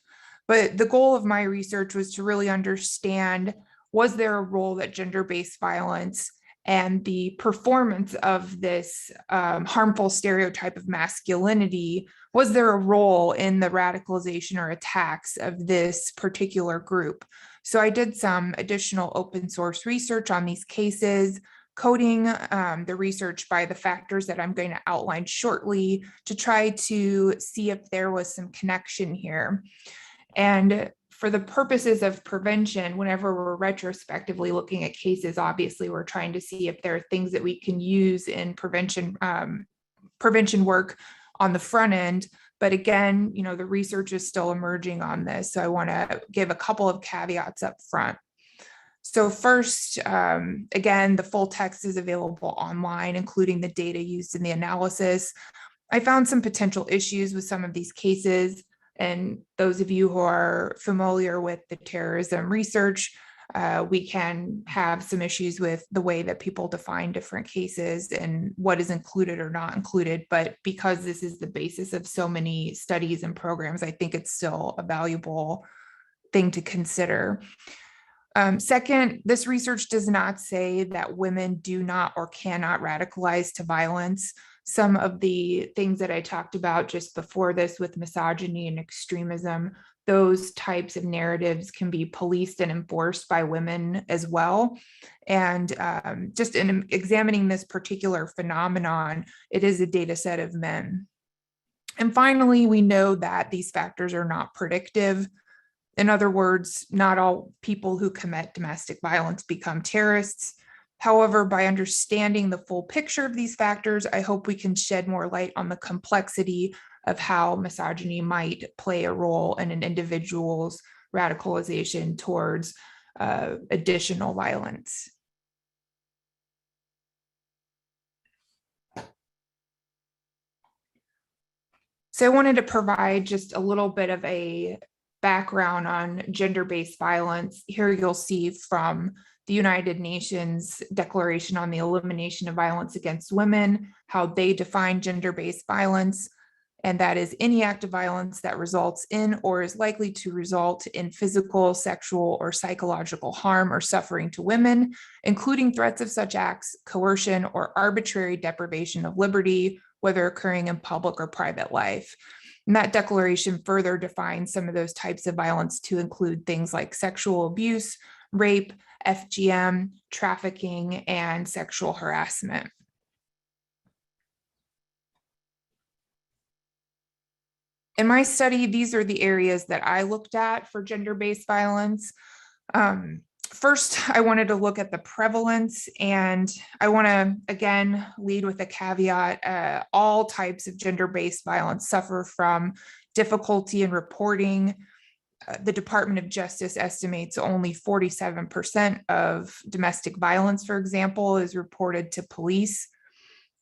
But the goal of my research was to really understand, was there a role that gender-based violence and the performance of this harmful stereotype of masculinity, was there a role in the radicalization or attacks of this particular group? So I did some additional open source research on these cases, coding the research by the factors that I'm going to outline shortly to try to see if there was some connection here. And for the purposes of prevention, whenever we're retrospectively looking at cases, obviously we're trying to see if there are things that we can use in prevention work on the front end. But again, you know, the research is still emerging on this. So I want to give a couple of caveats up front. So first, again, the full text is available online, including the data used in the analysis. I found some potential issues with some of these cases. And those of you who are familiar with the terrorism research, we can have some issues with the way that people define different cases and what is included or not included. But because this is the basis of so many studies and programs, I think it's still a valuable thing to consider. Second, this research does not say that women do not or cannot radicalize to violence. Some of the things that I talked about just before this with misogyny and extremism, those types of narratives can be policed and enforced by women as well. And just in examining this particular phenomenon, it is a data set of men. And finally, we know that these factors are not predictive. In other words, not all people who commit domestic violence become terrorists. However, by understanding the full picture of these factors, I hope we can shed more light on the complexity of how misogyny might play a role in an individual's radicalization towards additional violence. So I wanted to provide just a little bit of a background on gender-based violence. Here you'll see from the United Nations Declaration on the Elimination of Violence Against Women, how they define gender-based violence, and that is any act of violence that results in or is likely to result in physical, sexual, or psychological harm or suffering to women, including threats of such acts, coercion, or arbitrary deprivation of liberty, whether occurring in public or private life. And that declaration further defines some of those types of violence to include things like sexual abuse, rape, FGM, trafficking, and sexual harassment. In my study, these are the areas that I looked at for gender-based violence. First, I wanted to look at the prevalence, and I want to, again, lead with a caveat. All types of gender-based violence suffer from difficulty in reporting. The Department of Justice estimates only 47% of domestic violence, for example, is reported to police.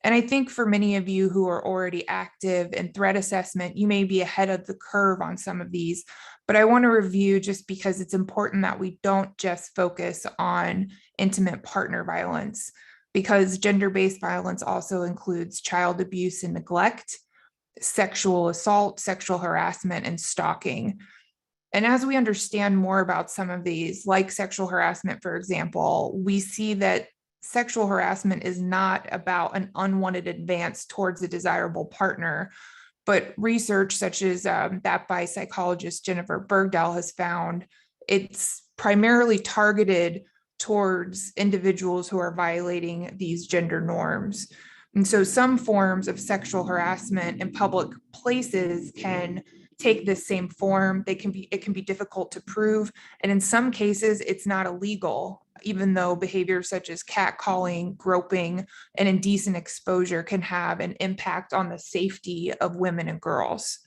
And I think for many of you who are already active in threat assessment, you may be ahead of the curve on some of these, but I want to review just because it's important that we don't just focus on intimate partner violence, because gender-based violence also includes child abuse and neglect, sexual assault, sexual harassment, and stalking. And as we understand more about some of these, like sexual harassment, for example, we see that sexual harassment is not about an unwanted advance towards a desirable partner, but research such as that by psychologist Jennifer Bergdahl has found it's primarily targeted towards individuals who are violating these gender norms. And so some forms of sexual harassment in public places can take this same form. It can be difficult to prove. And in some cases, it's not illegal, even though behaviors such as catcalling, groping, and indecent exposure can have an impact on the safety of women and girls.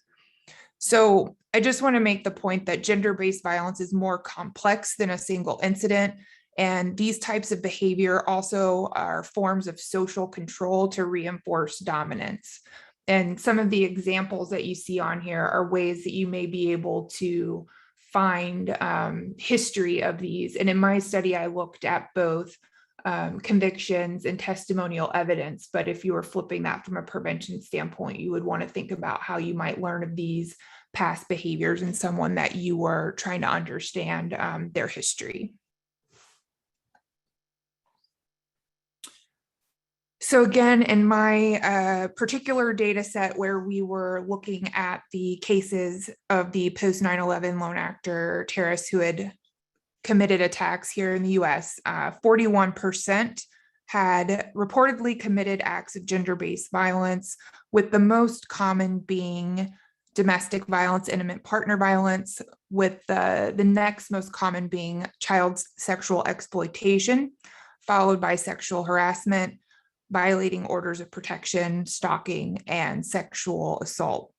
So I just want to make the point that gender-based violence is more complex than a single incident. And these types of behavior also are forms of social control to reinforce dominance. And some of the examples that you see on here are ways that you may be able to find history of these. And in my study, I looked at both convictions and testimonial evidence. But if you were flipping that from a prevention standpoint, you would want to think about how you might learn of these past behaviors in someone that you were trying to understand their history. So again, in my particular data set where we were looking at the cases of the post 9/11 lone actor terrorists who had committed attacks here in the US, 41% had reportedly committed acts of gender-based violence, with the most common being domestic violence, intimate partner violence, with the next most common being child sexual exploitation, followed by sexual harassment, violating orders of protection, stalking, and sexual assault.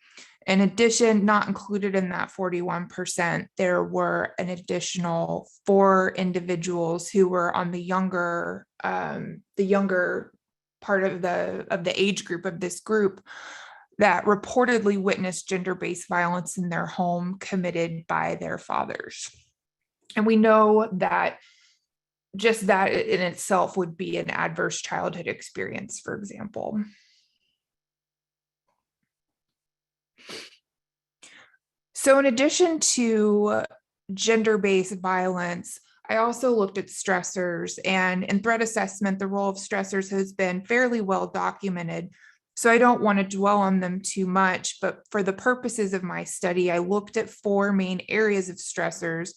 In addition, not included in that 41%, there were an additional 4 individuals who were on the younger part of the age group of this group that reportedly witnessed gender-based violence in their home committed by their fathers. And we know that just that in itself would be an adverse childhood experience, for example. So in addition to gender-based violence, I also looked at stressors, and in threat assessment, the role of stressors has been fairly well documented. So I don't want to dwell on them too much, but for the purposes of my study, I looked at 4 main areas of stressors,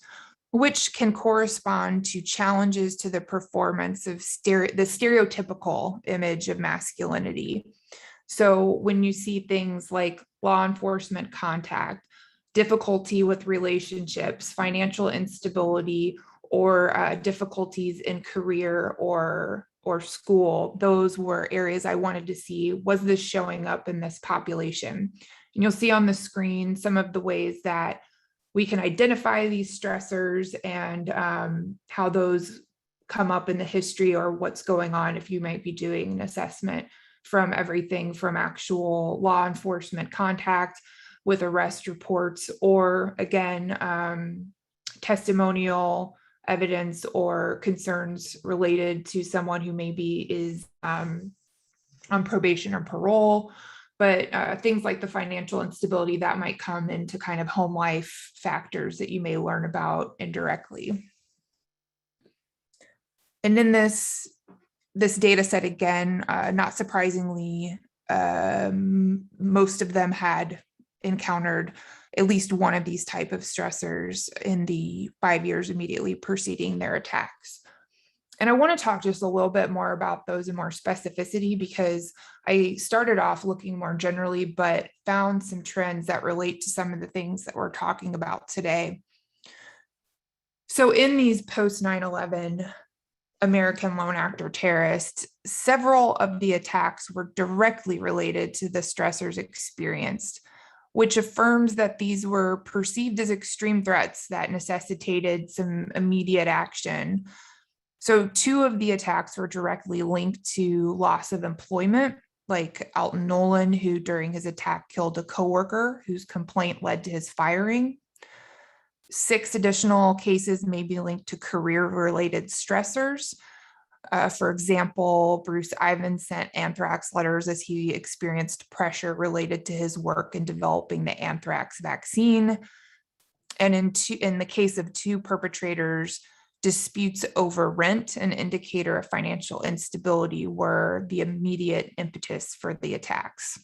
which can correspond to challenges to the performance of the stereotypical image of masculinity. So when you see things like law enforcement contact, difficulty with relationships, financial instability, or difficulties in career or school, those were areas I wanted to see, was this showing up in this population? And you'll see on the screen some of the ways that we can identify these stressors and how those come up in the history or what's going on if you might be doing an assessment, from everything from actual law enforcement contact with arrest reports, or again, testimonial evidence or concerns related to someone who maybe is on probation or parole. But things like the financial instability that might come into kind of home life factors that you may learn about indirectly. And in this data set, again, not surprisingly, most of them had encountered at least one of these type of stressors in the 5 years immediately preceding their attacks. And I want to talk just a little bit more about those in more specificity, because I started off looking more generally, but found some trends that relate to some of the things that we're talking about today. So in these post 9/11 American lone actor terrorists, several of the attacks were directly related to the stressors experienced, which affirms that these were perceived as extreme threats that necessitated some immediate action. So 2 of the attacks were directly linked to loss of employment, like Alton Nolan, who during his attack killed a coworker whose complaint led to his firing. 6 additional cases may be linked to career-related stressors. For example, Bruce Ivins sent anthrax letters as he experienced pressure related to his work in developing the anthrax vaccine. And in the case of 2 perpetrators, disputes over rent, an indicator of financial instability, were the immediate impetus for the attacks.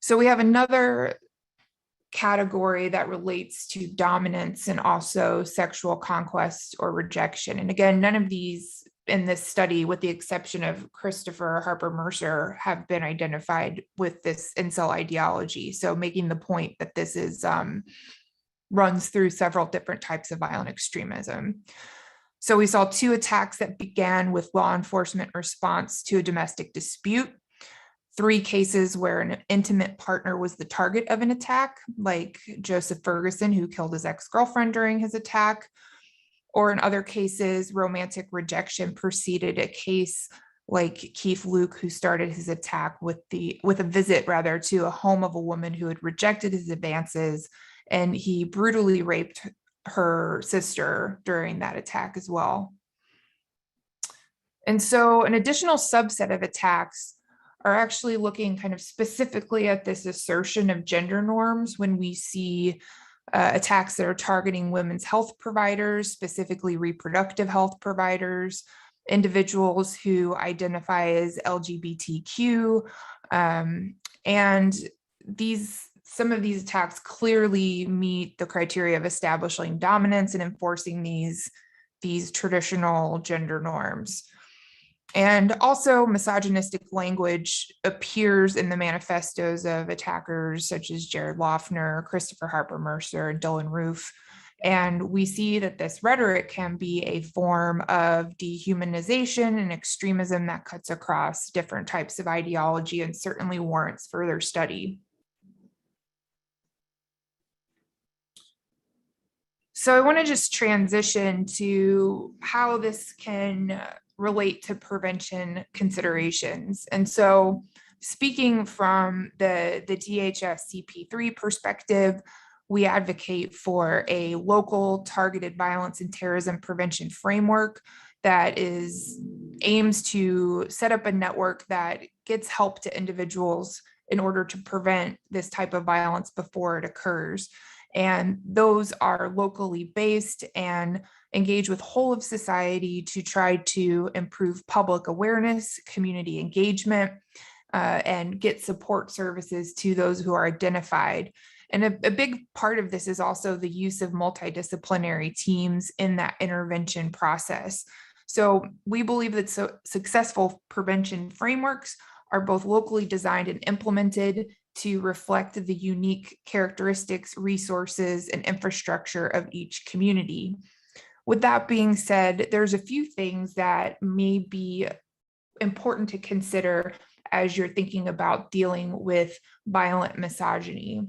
So we have another category that relates to dominance and also sexual conquest or rejection. And again, none of these in this study, with the exception of Christopher Harper Mercer, have been identified with this incel ideology. So making the point that this is runs through several different types of violent extremism. So we saw 2 attacks that began with law enforcement response to a domestic dispute, 3 cases where an intimate partner was the target of an attack, like Joseph Ferguson, who killed his ex-girlfriend during his attack, or in other cases, romantic rejection preceded a case like Keith Luke, who started his attack with a visit rather to a home of a woman who had rejected his advances, and he brutally raped her sister during that attack as well. And so an additional subset of attacks are actually looking kind of specifically at this assertion of gender norms when we see attacks that are targeting women's health providers, specifically reproductive health providers, individuals who identify as LGBTQ, and some of these attacks clearly meet the criteria of establishing dominance and enforcing these traditional gender norms. And also misogynistic language appears in the manifestos of attackers such as Jared Loughner, Christopher Harper Mercer, and Dylan Roof. And we see that this rhetoric can be a form of dehumanization and extremism that cuts across different types of ideology and certainly warrants further study. So I want to just transition to how this can relate to prevention considerations. And so speaking from the DHS CP3 perspective, we advocate for a local targeted violence and terrorism prevention framework that aims to set up a network that gets help to individuals in order to prevent this type of violence before it occurs. And those are locally based and engage with whole of society to try to improve public awareness, community engagement, and get support services to those who are identified. And a big part of this is also the use of multidisciplinary teams in that intervention process. So we believe that successful prevention frameworks are both locally designed and implemented to reflect the unique characteristics, resources, and infrastructure of each community. With that being said, there's a few things that may be important to consider as you're thinking about dealing with violent misogyny.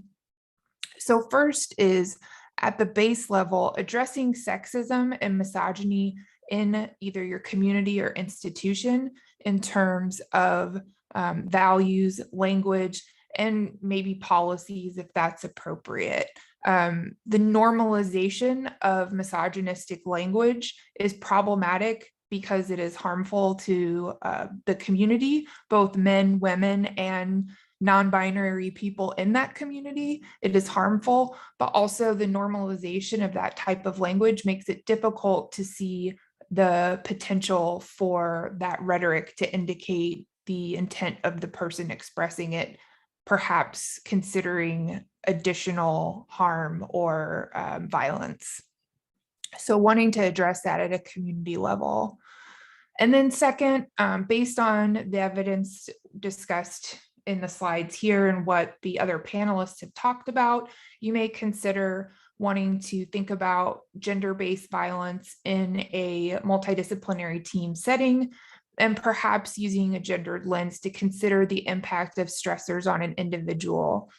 So first is, at the base level, addressing sexism and misogyny in either your community or institution in terms of values, language, and maybe policies if that's appropriate. The normalization of misogynistic language is problematic because it is harmful to the community, both men, women, and non-binary people in that community. It is harmful, but also the normalization of that type of language makes it difficult to see the potential for that rhetoric to indicate the intent of the person expressing it, perhaps considering additional harm or violence. So wanting to address that at a community level. And then second, based on the evidence discussed in the slides here and what the other panelists have talked about, you may consider wanting to think about gender-based violence in a multidisciplinary team setting, and perhaps using a gendered lens to consider the impact of stressors on an individual.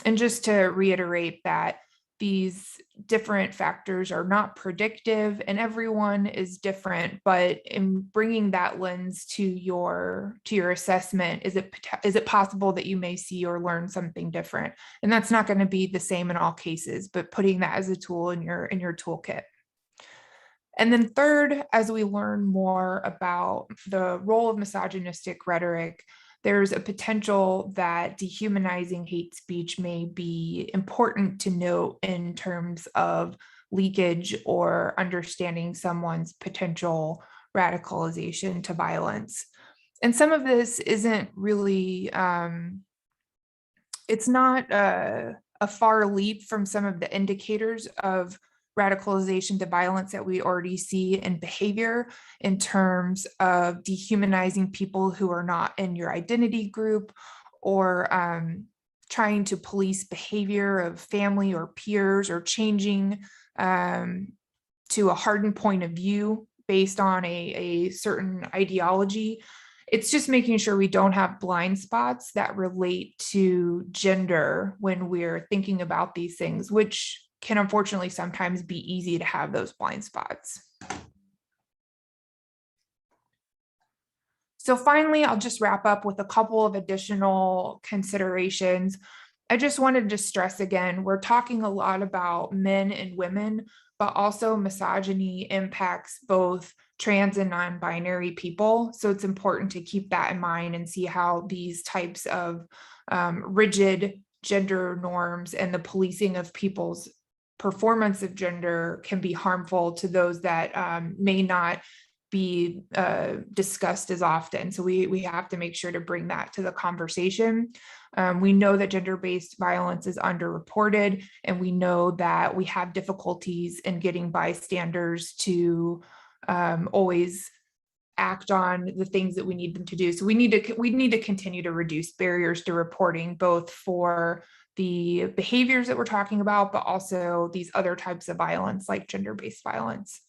And just to reiterate that these different factors are not predictive and everyone is different, but in bringing that lens to your assessment, is it possible that you may see or learn something different? And that's not going to be the same in all cases, but putting that as a tool in your toolkit. And then third, as we learn more about the role of misogynistic rhetoric, there's a potential that dehumanizing hate speech may be important to note in terms of leakage or understanding someone's potential radicalization to violence. And some of this isn't really, it's not a far leap from some of the indicators of radicalization to violence that we already see in behavior in terms of dehumanizing people who are not in your identity group, or trying to police behavior of family or peers, or changing to a hardened point of view based on a certain ideology. It's just making sure we don't have blind spots that relate to gender when we're thinking about these things, which can unfortunately sometimes be easy to have those blind spots. So finally, I'll just wrap up with a couple of additional considerations. I just wanted to stress again, we're talking a lot about men and women, but also misogyny impacts both trans and non-binary people. So it's important to keep that in mind and see how these types of rigid gender norms and the policing of people's performance of gender can be harmful to those that may not be discussed as often. So we have to make sure to bring that to the conversation. We know that gender-based violence is underreported, and we know that we have difficulties in getting bystanders to always act on the things that we need them to do. So we need to continue to reduce barriers to reporting, both for the behaviors that we're talking about, but also these other types of violence like gender-based violence.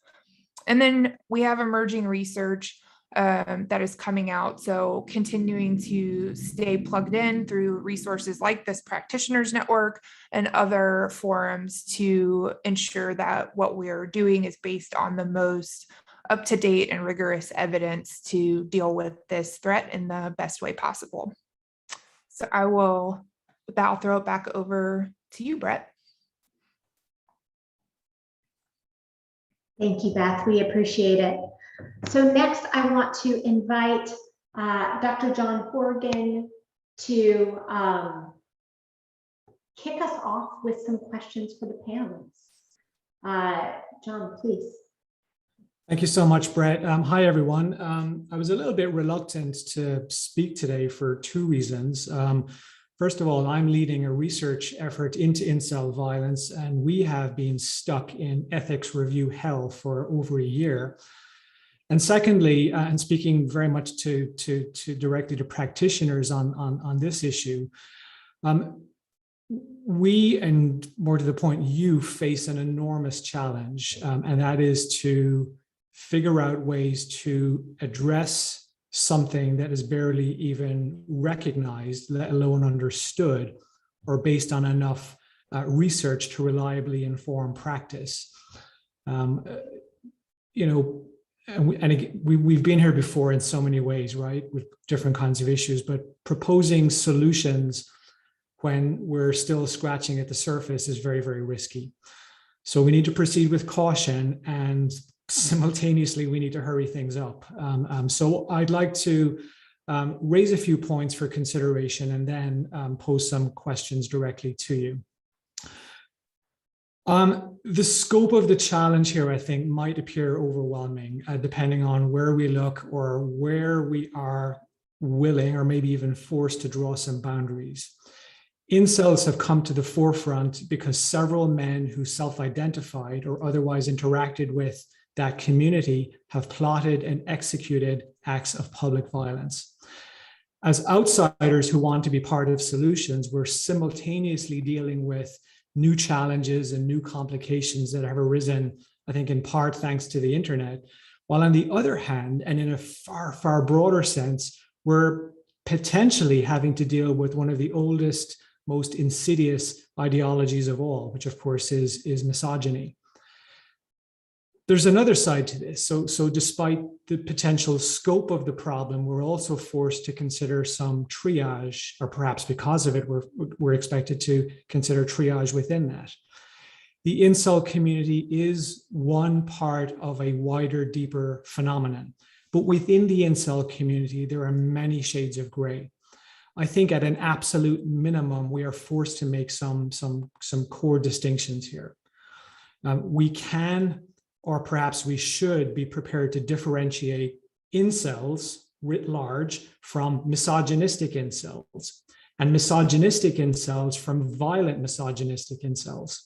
And then we have emerging research that is coming out. So continuing to stay plugged in through resources like this practitioners network and other forums to ensure that what we're doing is based on the most up-to-date and rigorous evidence to deal with this threat in the best way possible. So with that, I'll throw it back over to you, Brett. Thank you, Beth. We appreciate it. So next, I want to invite Dr. John Horgan to kick us off with some questions for the panelists. John, please. Thank you so much, Brett. Hi, everyone. I was a little bit reluctant to speak today for two reasons. First of all, I'm leading a research effort into incel violence, and we have been stuck in ethics review hell for over a year. And secondly, and speaking very much to directly to practitioners on this issue, we, and more to the point, you face an enormous challenge, and that is to figure out ways to address something that is barely even recognized, let alone understood, or based on enough research to reliably inform practice. We've been here before in so many ways, right, with different kinds of issues, but proposing solutions when we're still scratching at the surface is very, very risky. So we need to proceed with caution, and simultaneously, we need to hurry things up. So I'd like to raise a few points for consideration and then pose some questions directly to you. The scope of the challenge here, I think, might appear overwhelming, depending on where we look or where we are willing or maybe even forced to draw some boundaries. Incels have come to the forefront because several men who self-identified or otherwise interacted with that community have plotted and executed acts of public violence. As outsiders who want to be part of solutions, we're simultaneously dealing with new challenges and new complications that have arisen, I think, in part thanks to the internet. While on the other hand, and in a far, far broader sense, we're potentially having to deal with one of the oldest, most insidious ideologies of all, which of course is misogyny. There's another side to this. So despite the potential scope of the problem, we're also forced to consider some triage, or perhaps because of it, we're expected to consider triage within that. The incel community is one part of a wider, deeper phenomenon. But within the incel community, there are many shades of gray. I think at an absolute minimum, we are forced to make some core distinctions here. We can, or perhaps we should, be prepared to differentiate incels writ large from misogynistic incels, and misogynistic incels from violent misogynistic incels.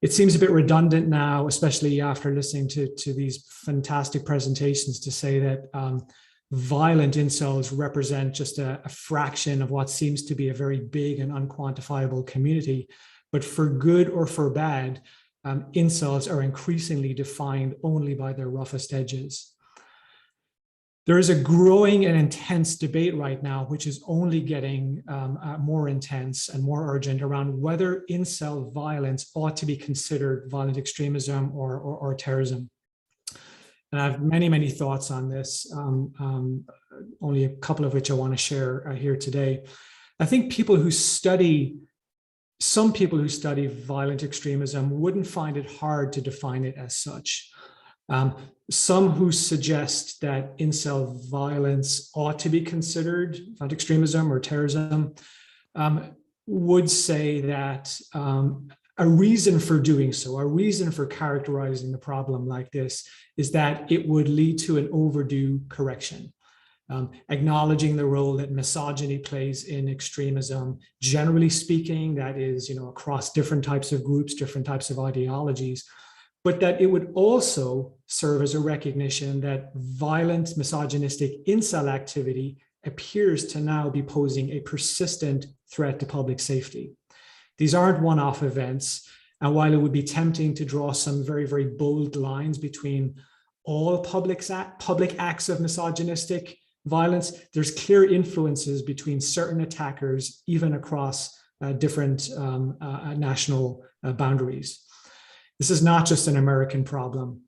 It seems a bit redundant now, especially after listening to these fantastic presentations, to say that violent incels represent just a fraction of what seems to be a very big and unquantifiable community. But for good or for bad, incels are increasingly defined only by their roughest edges. There is a growing and intense debate right now, which is only getting more intense and more urgent, around whether incel violence ought to be considered violent extremism or terrorism. And I have many, many thoughts on this, only a couple of which I want to share here today. I think some people who study violent extremism wouldn't find it hard to define it as such. Some who suggest that incel violence ought to be considered violent extremism or terrorism would say that a reason for doing so, a reason for characterizing the problem like this, is that it would lead to an overdue correction. Acknowledging the role that misogyny plays in extremism, generally speaking, that is, across different types of groups, different types of ideologies, but that it would also serve as a recognition that violent, misogynistic incel activity appears to now be posing a persistent threat to public safety. These aren't one-off events, and while it would be tempting to draw some very, very bold lines between all public acts of misogynistic violence, there's clear influences between certain attackers, even across different national boundaries. This is not just an American problem.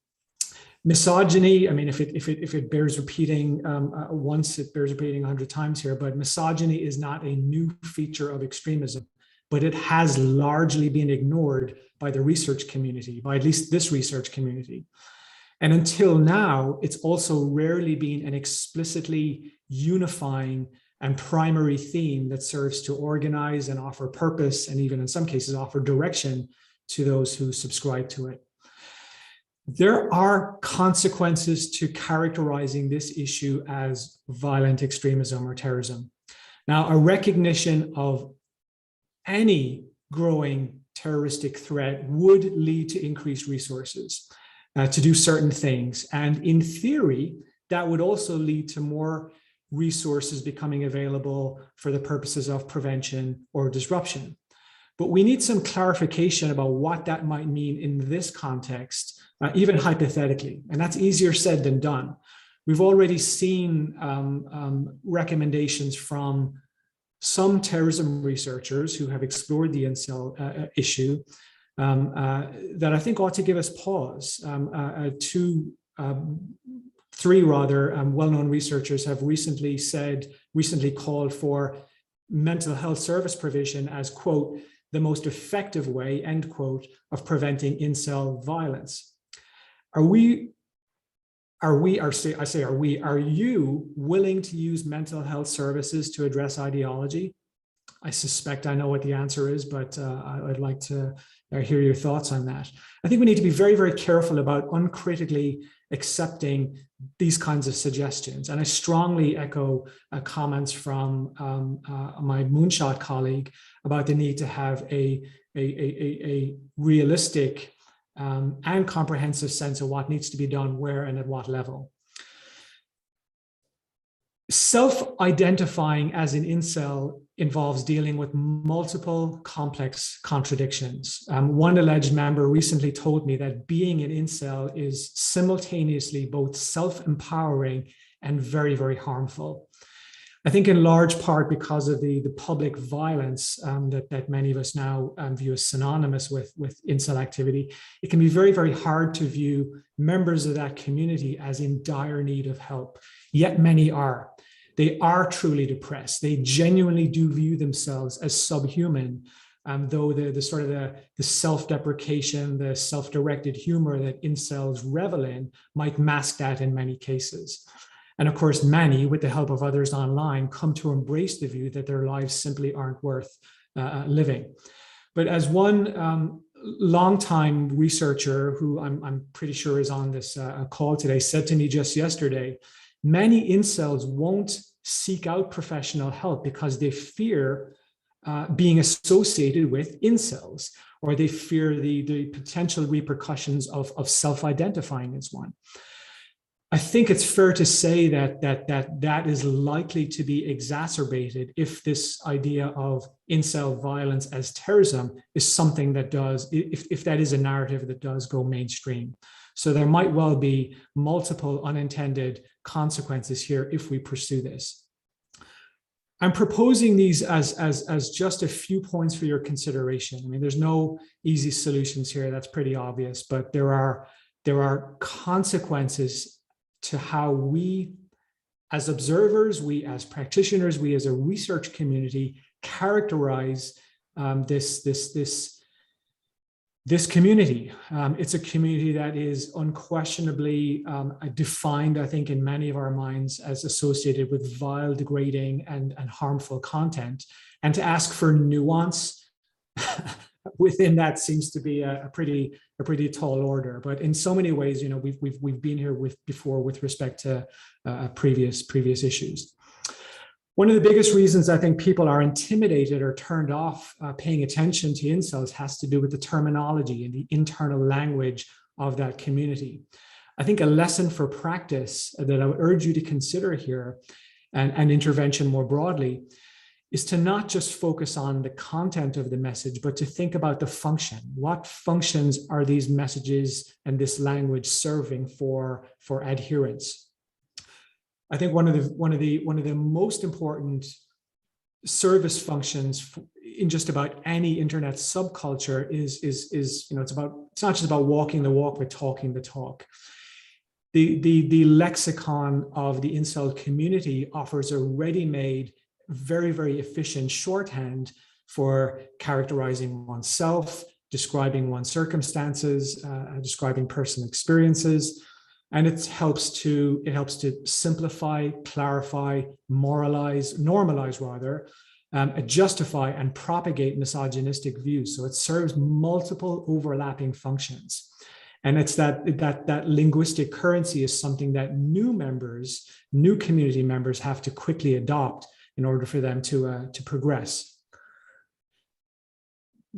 Misogyny, I mean, if it bears repeating once, it bears repeating 100 times here, but misogyny is not a new feature of extremism, but it has largely been ignored by the research community, by at least this research community. And until now, it's also rarely been an explicitly unifying and primary theme that serves to organize and offer purpose, and even in some cases offer direction to those who subscribe to it. There are consequences to characterizing this issue as violent extremism or terrorism. Now, a recognition of any growing terroristic threat would lead to increased resources to do certain things. And in theory, that would also lead to more resources becoming available for the purposes of prevention or disruption. But we need some clarification about what that might mean in this context, even hypothetically, and that's easier said than done. We've already seen recommendations from some terrorism researchers who have explored the incel issue that I think ought to give us pause. Three well-known researchers have recently called for mental health service provision as, quote, the most effective way, end quote, of preventing incel violence. Are you willing to use mental health services to address ideology? I suspect I know what the answer is, but I'd like to hear your thoughts on that. I think we need to be very, very careful about uncritically accepting these kinds of suggestions. And I strongly echo comments from my Moonshot colleague about the need to have a realistic and comprehensive sense of what needs to be done where and at what level. Self-identifying as an incel involves dealing with multiple complex contradictions. One alleged member recently told me that being an incel is simultaneously both self-empowering and very, very harmful. I think in large part because of the public violence that many of us now view as synonymous with incel activity, it can be very, very hard to view members of that community as in dire need of help, yet many are. They are truly depressed. They genuinely do view themselves as subhuman, though the self-deprecation, the self-directed humor that incels revel in might mask that in many cases. And of course, many, with the help of others online, come to embrace the view that their lives simply aren't worth living. But as one longtime researcher, who I'm pretty sure is on this call today, said to me just yesterday, many incels won't seek out professional help because they fear being associated with incels, or they fear the potential repercussions of self-identifying as one. I think it's fair to say that is likely to be exacerbated if this idea of incel violence as terrorism is something that does, if that is a narrative that does go mainstream. So there might well be multiple unintended consequences here if we pursue this. I'm proposing these as just a few points for your consideration. I mean, there's no easy solutions here. That's pretty obvious, but there are consequences to how we as observers, we as practitioners, we as a research community characterize this community. It's a community that is unquestionably defined, I think, in many of our minds as associated with vile, degrading, and harmful content. And to ask for nuance within that seems to be a pretty tall order. But in so many ways, you know, we've been here before with respect to previous issues. One of the biggest reasons I think people are intimidated or turned off paying attention to incels has to do with the terminology and the internal language of that community. I think a lesson for practice that I would urge you to consider here, and intervention more broadly, is to not just focus on the content of the message, but to think about the function. What functions are these messages and this language serving for adherents? I think one of the most important service functions in just about any internet subculture is you know, it's not just about walking the walk, but talking the talk. The lexicon of the incel community offers a ready-made, very, very efficient shorthand for characterizing oneself, describing one's circumstances, describing personal experiences. And it helps to simplify, clarify, normalize rather, justify and propagate misogynistic views. So it serves multiple overlapping functions. And it's that linguistic currency is something that new community members have to quickly adopt in order for them to progress.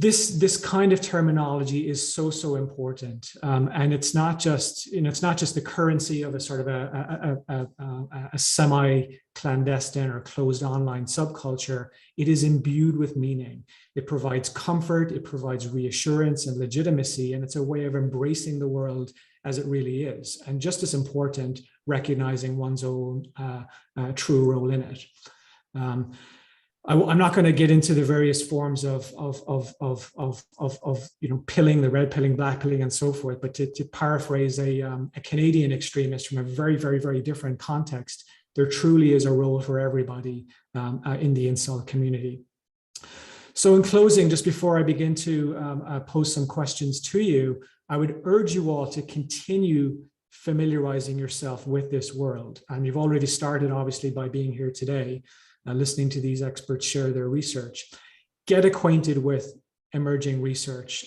This kind of terminology is so important, and it's not just the currency of a sort of a semi-clandestine or closed online subculture. It is imbued with meaning. It provides comfort, it provides reassurance and legitimacy, and it's a way of embracing the world as it really is. And just as important, recognizing one's own true role in it. I'm not going to get into the various forms of you know, pilling, the red pilling, black pilling, and so forth. But to paraphrase a Canadian extremist from a very different context, there truly is a role for everybody in the incel community. So in closing, just before I begin to pose some questions to you, I would urge you all to continue familiarizing yourself with this world. And you've already started, obviously, by being here today. Listening to these experts share their research. Get acquainted with emerging research.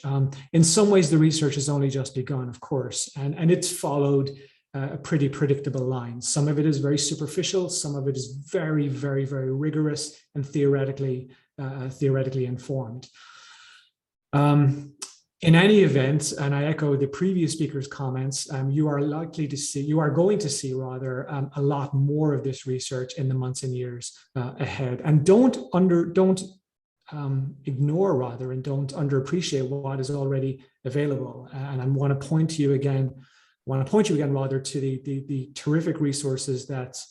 In some ways, the research has only just begun, of course, and it's followed a pretty predictable line. Some of it is very superficial, some of it is very rigorous and theoretically informed. In any event, and I echo the previous speaker's comments, you are going to see a lot more of this research in the months and years ahead. And don't ignore rather, and don't underappreciate what is already available. And I want to point you again rather to the terrific resources that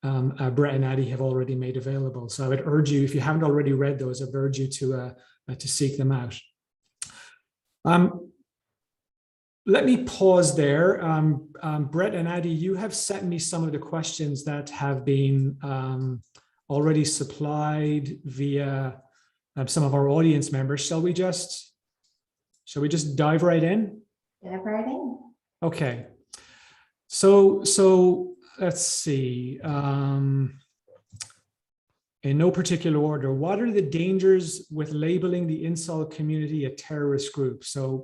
Brett and Addie have already made available. So I would urge you, if you haven't already read those, I would urge you to seek them out. Let me pause there. Brett and Addie, you have sent me some of the questions that have been already supplied via some of our audience members. Shall we just dive right in? Dive right in. Okay. So let's see. In no particular order, what are the dangers with labeling the incel community a terrorist group? So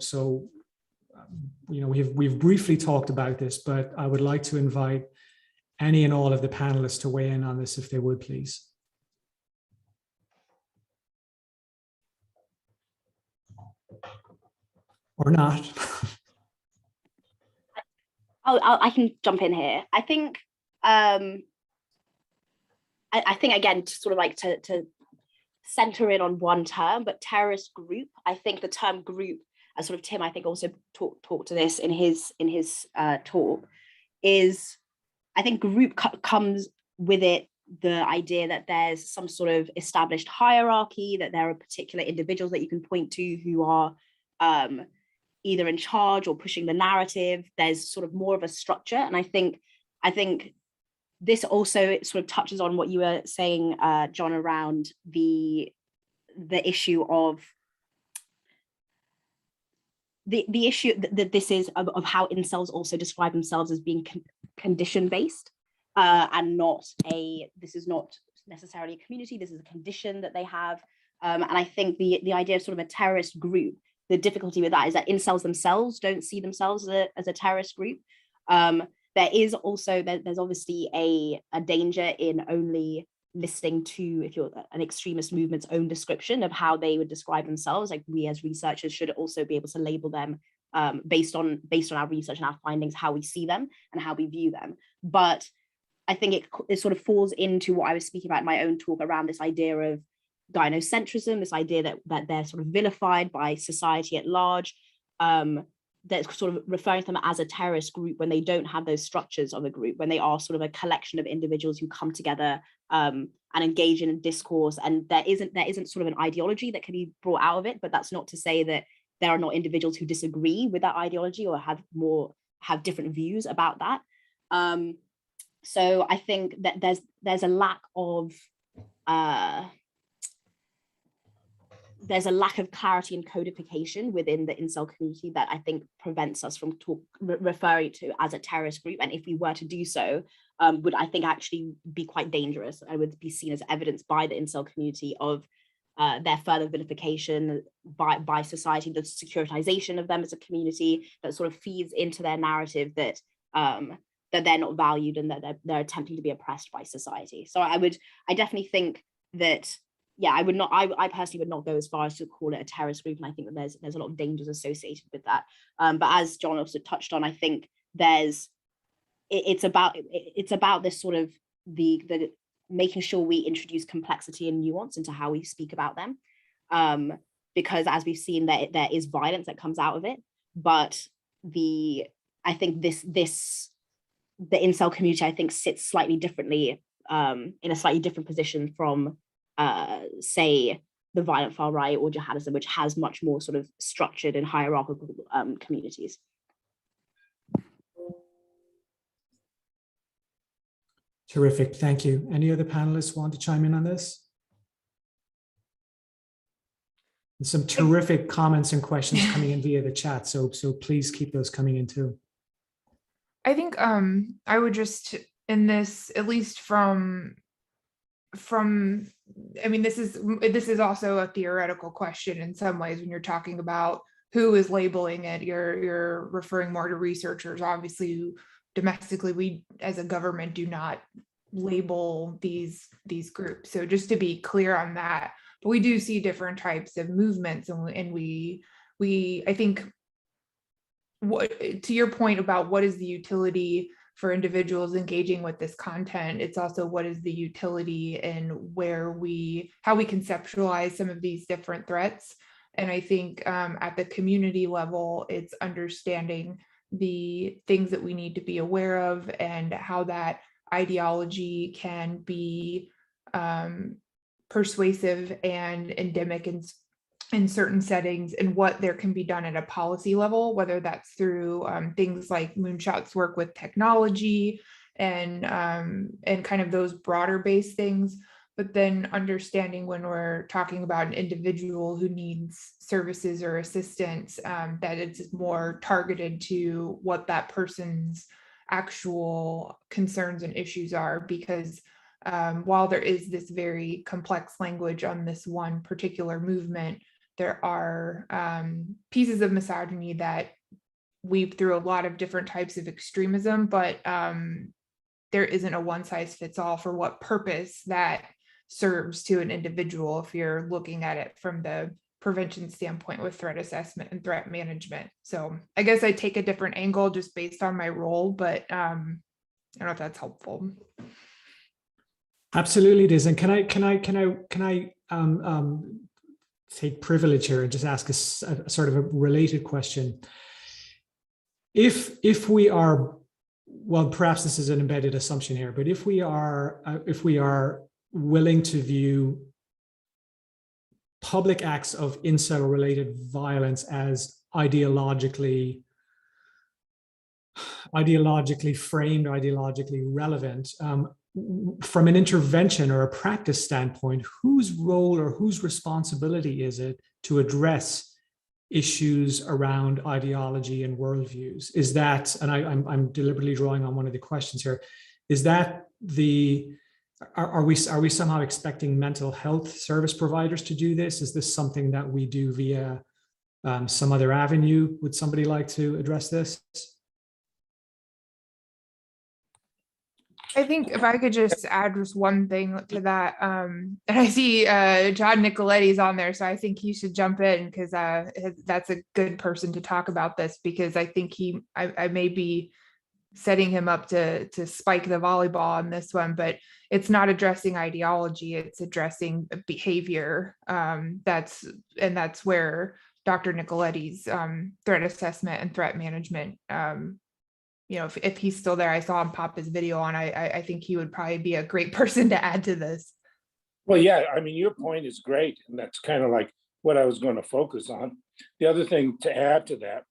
you know, we've briefly talked about this, but I would like to invite any and all of the panelists to weigh in on this if they would, please. or not. I can jump in here. I think I think again, to sort of like to center in on one term, but terrorist group. I think the term group, as sort of Tim, I think also talked to this in his talk, is I think group comes with it the idea that there's some sort of established hierarchy, that there are particular individuals that you can point to who are either in charge or pushing the narrative. There's sort of more of a structure, and I think this also sort of touches on what you were saying, John, around the issue of the issue that this is of how incels also describe themselves as being condition based, and this is not necessarily a community, this is a condition that they have. And I think the idea of sort of a terrorist group, the difficulty with that is that incels themselves don't see themselves as a terrorist group. There's obviously a danger in only listening to, if you're an extremist movement's own description of how they would describe themselves. Like, we as researchers should also be able to label them based on our research and our findings, how we see them and how we view them. But I think it sort of falls into what I was speaking about in my own talk around this idea of gynocentrism, this idea that they're sort of vilified by society at large, that's sort of referring to them as a terrorist group when they don't have those structures of a group, when they are sort of a collection of individuals who come together and engage in a discourse, and there isn't sort of an ideology that can be brought out of it. But that's not to say that there are not individuals who disagree with that ideology or have different views about that. So I think that there's a lack of clarity and codification within the incel community that I think prevents us from referring to as a terrorist group. And if we were to do so, would, I think, actually be quite dangerous. I would be seen as evidence by the incel community of their further vilification by society, the securitization of them as a community that sort of feeds into their narrative that they're not valued and that they're attempting to be oppressed by society. So I definitely think that, yeah, I personally would not go as far as to call it a terrorist group, and I think that there's a lot of dangers associated with that. But as John also touched on, I think it's about this sort of the making sure we introduce complexity and nuance into how we speak about them, because as we've seen, there is violence that comes out of it. But I think the incel community, I think, sits slightly differently, in a slightly different position from say the violent far right or jihadism, which has much more sort of structured and hierarchical communities. Terrific, thank you. Any other panelists want to chime in on this? There's some terrific comments and questions coming in via the chat, so please keep those coming in too. I think I would just, in this, at least from I mean, this is also a theoretical question in some ways. When you're talking about who is labeling it, you're referring more to researchers. Obviously, domestically, we as a government do not label these groups. So just to be clear on that, but we do see different types of movements, and we I think, what, to your point about what is the utility for individuals engaging with this content, it's also what is the utility in how we conceptualize some of these different threats. And I think at the community level, it's understanding the things that we need to be aware of and how that ideology can be persuasive and endemic in certain settings, and what there can be done at a policy level, whether that's through things like Moonshot's work with technology and kind of those broader based things, but then understanding when we're talking about an individual who needs services or assistance, that it's more targeted to what that person's actual concerns and issues are. Because while there is this very complex language on this one particular movement, there are pieces of misogyny that weave through a lot of different types of extremism, but there isn't a one size fits all for what purpose that serves to an individual if you're looking at it from the prevention standpoint with threat assessment and threat management. So I guess I take a different angle just based on my role, but I don't know if that's helpful. Absolutely it is. And can I take privilege here and just ask a sort of a related question? If we are, well, perhaps this is an embedded assumption here, but if we are willing to view public acts of incel-related violence as ideologically framed, ideologically relevant, from an intervention or a practice standpoint, whose role or whose responsibility is it to address issues around ideology and worldviews? Is that, and I'm deliberately drawing on one of the questions here, is that are we somehow expecting mental health service providers to do this? Is this something that we do via some other avenue? Would somebody like to address this? I think if I could just add just one thing to that, and I see John Nicoletti's on there, so I think he should jump in because that's a good person to talk about this, because I think I may be setting him up to spike the volleyball on this one, but it's not addressing ideology, it's addressing behavior. That's where Dr. Nicoletti's threat assessment and threat management, if he's still there, I saw him pop his video on. I think he would probably be a great person to add to this. Well, yeah, I mean, your point is great. And that's kind of like what I was going to focus on. The other thing to add to that,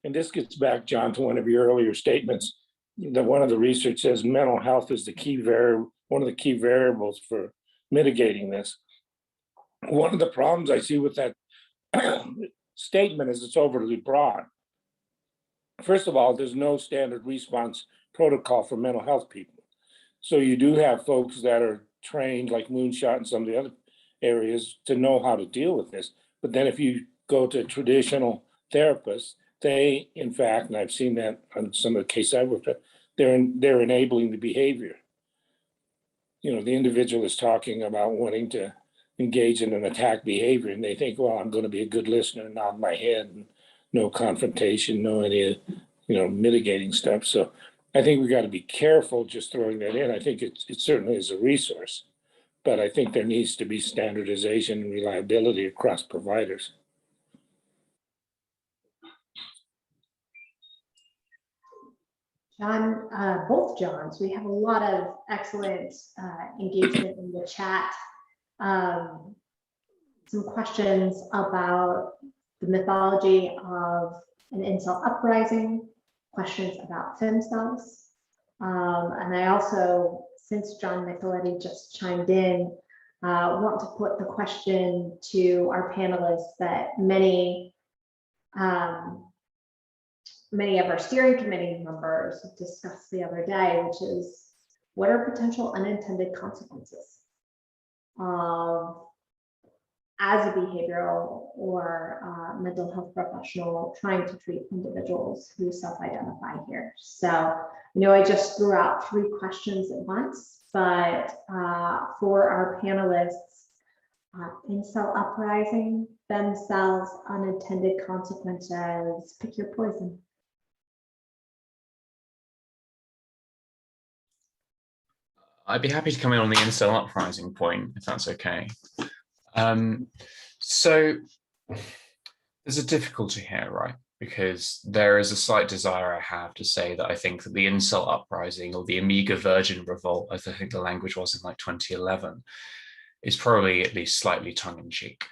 and this gets back, John, to one of your earlier statements, that one of the research says mental health is one of the key variables for mitigating this. One of the problems I see with that statement is it's overly broad. First of all, there's no standard response protocol for mental health people. So you do have folks that are trained, like Moonshot and some of the other areas, to know how to deal with this. But then if you go to traditional therapists, they, in fact, and I've seen that on some of the cases I've worked at, they're enabling the behavior. The individual is talking about wanting to engage in an attack behavior, and they think, well, I'm going to be a good listener and nod my head, and no confrontation, no any, mitigating stuff. So I think we got to be careful just throwing that in. I think it certainly is a resource, but I think there needs to be standardization and reliability across providers. John, both Johns, we have a lot of excellent engagement in the chat. Some questions about the mythology of an incel uprising, questions about stem cells. And I also, since John Nicoletti just chimed in, want to put the question to our panelists that many of our steering committee members discussed the other day, which is, what are potential unintended consequences of, as a behavioral or mental health professional, trying to treat individuals who self-identify here? So, I just threw out 3 questions at once, but for our panelists, incel uprising, themselves, unintended consequences, pick your poison. I'd be happy to come in on the incel uprising point, if that's okay. So there's a difficulty here, right? Because there is a slight desire I have to say that I think that the incel uprising, or the Amiga Virgin revolt, as I think the language was in like 2011, is probably at least slightly tongue-in-cheek.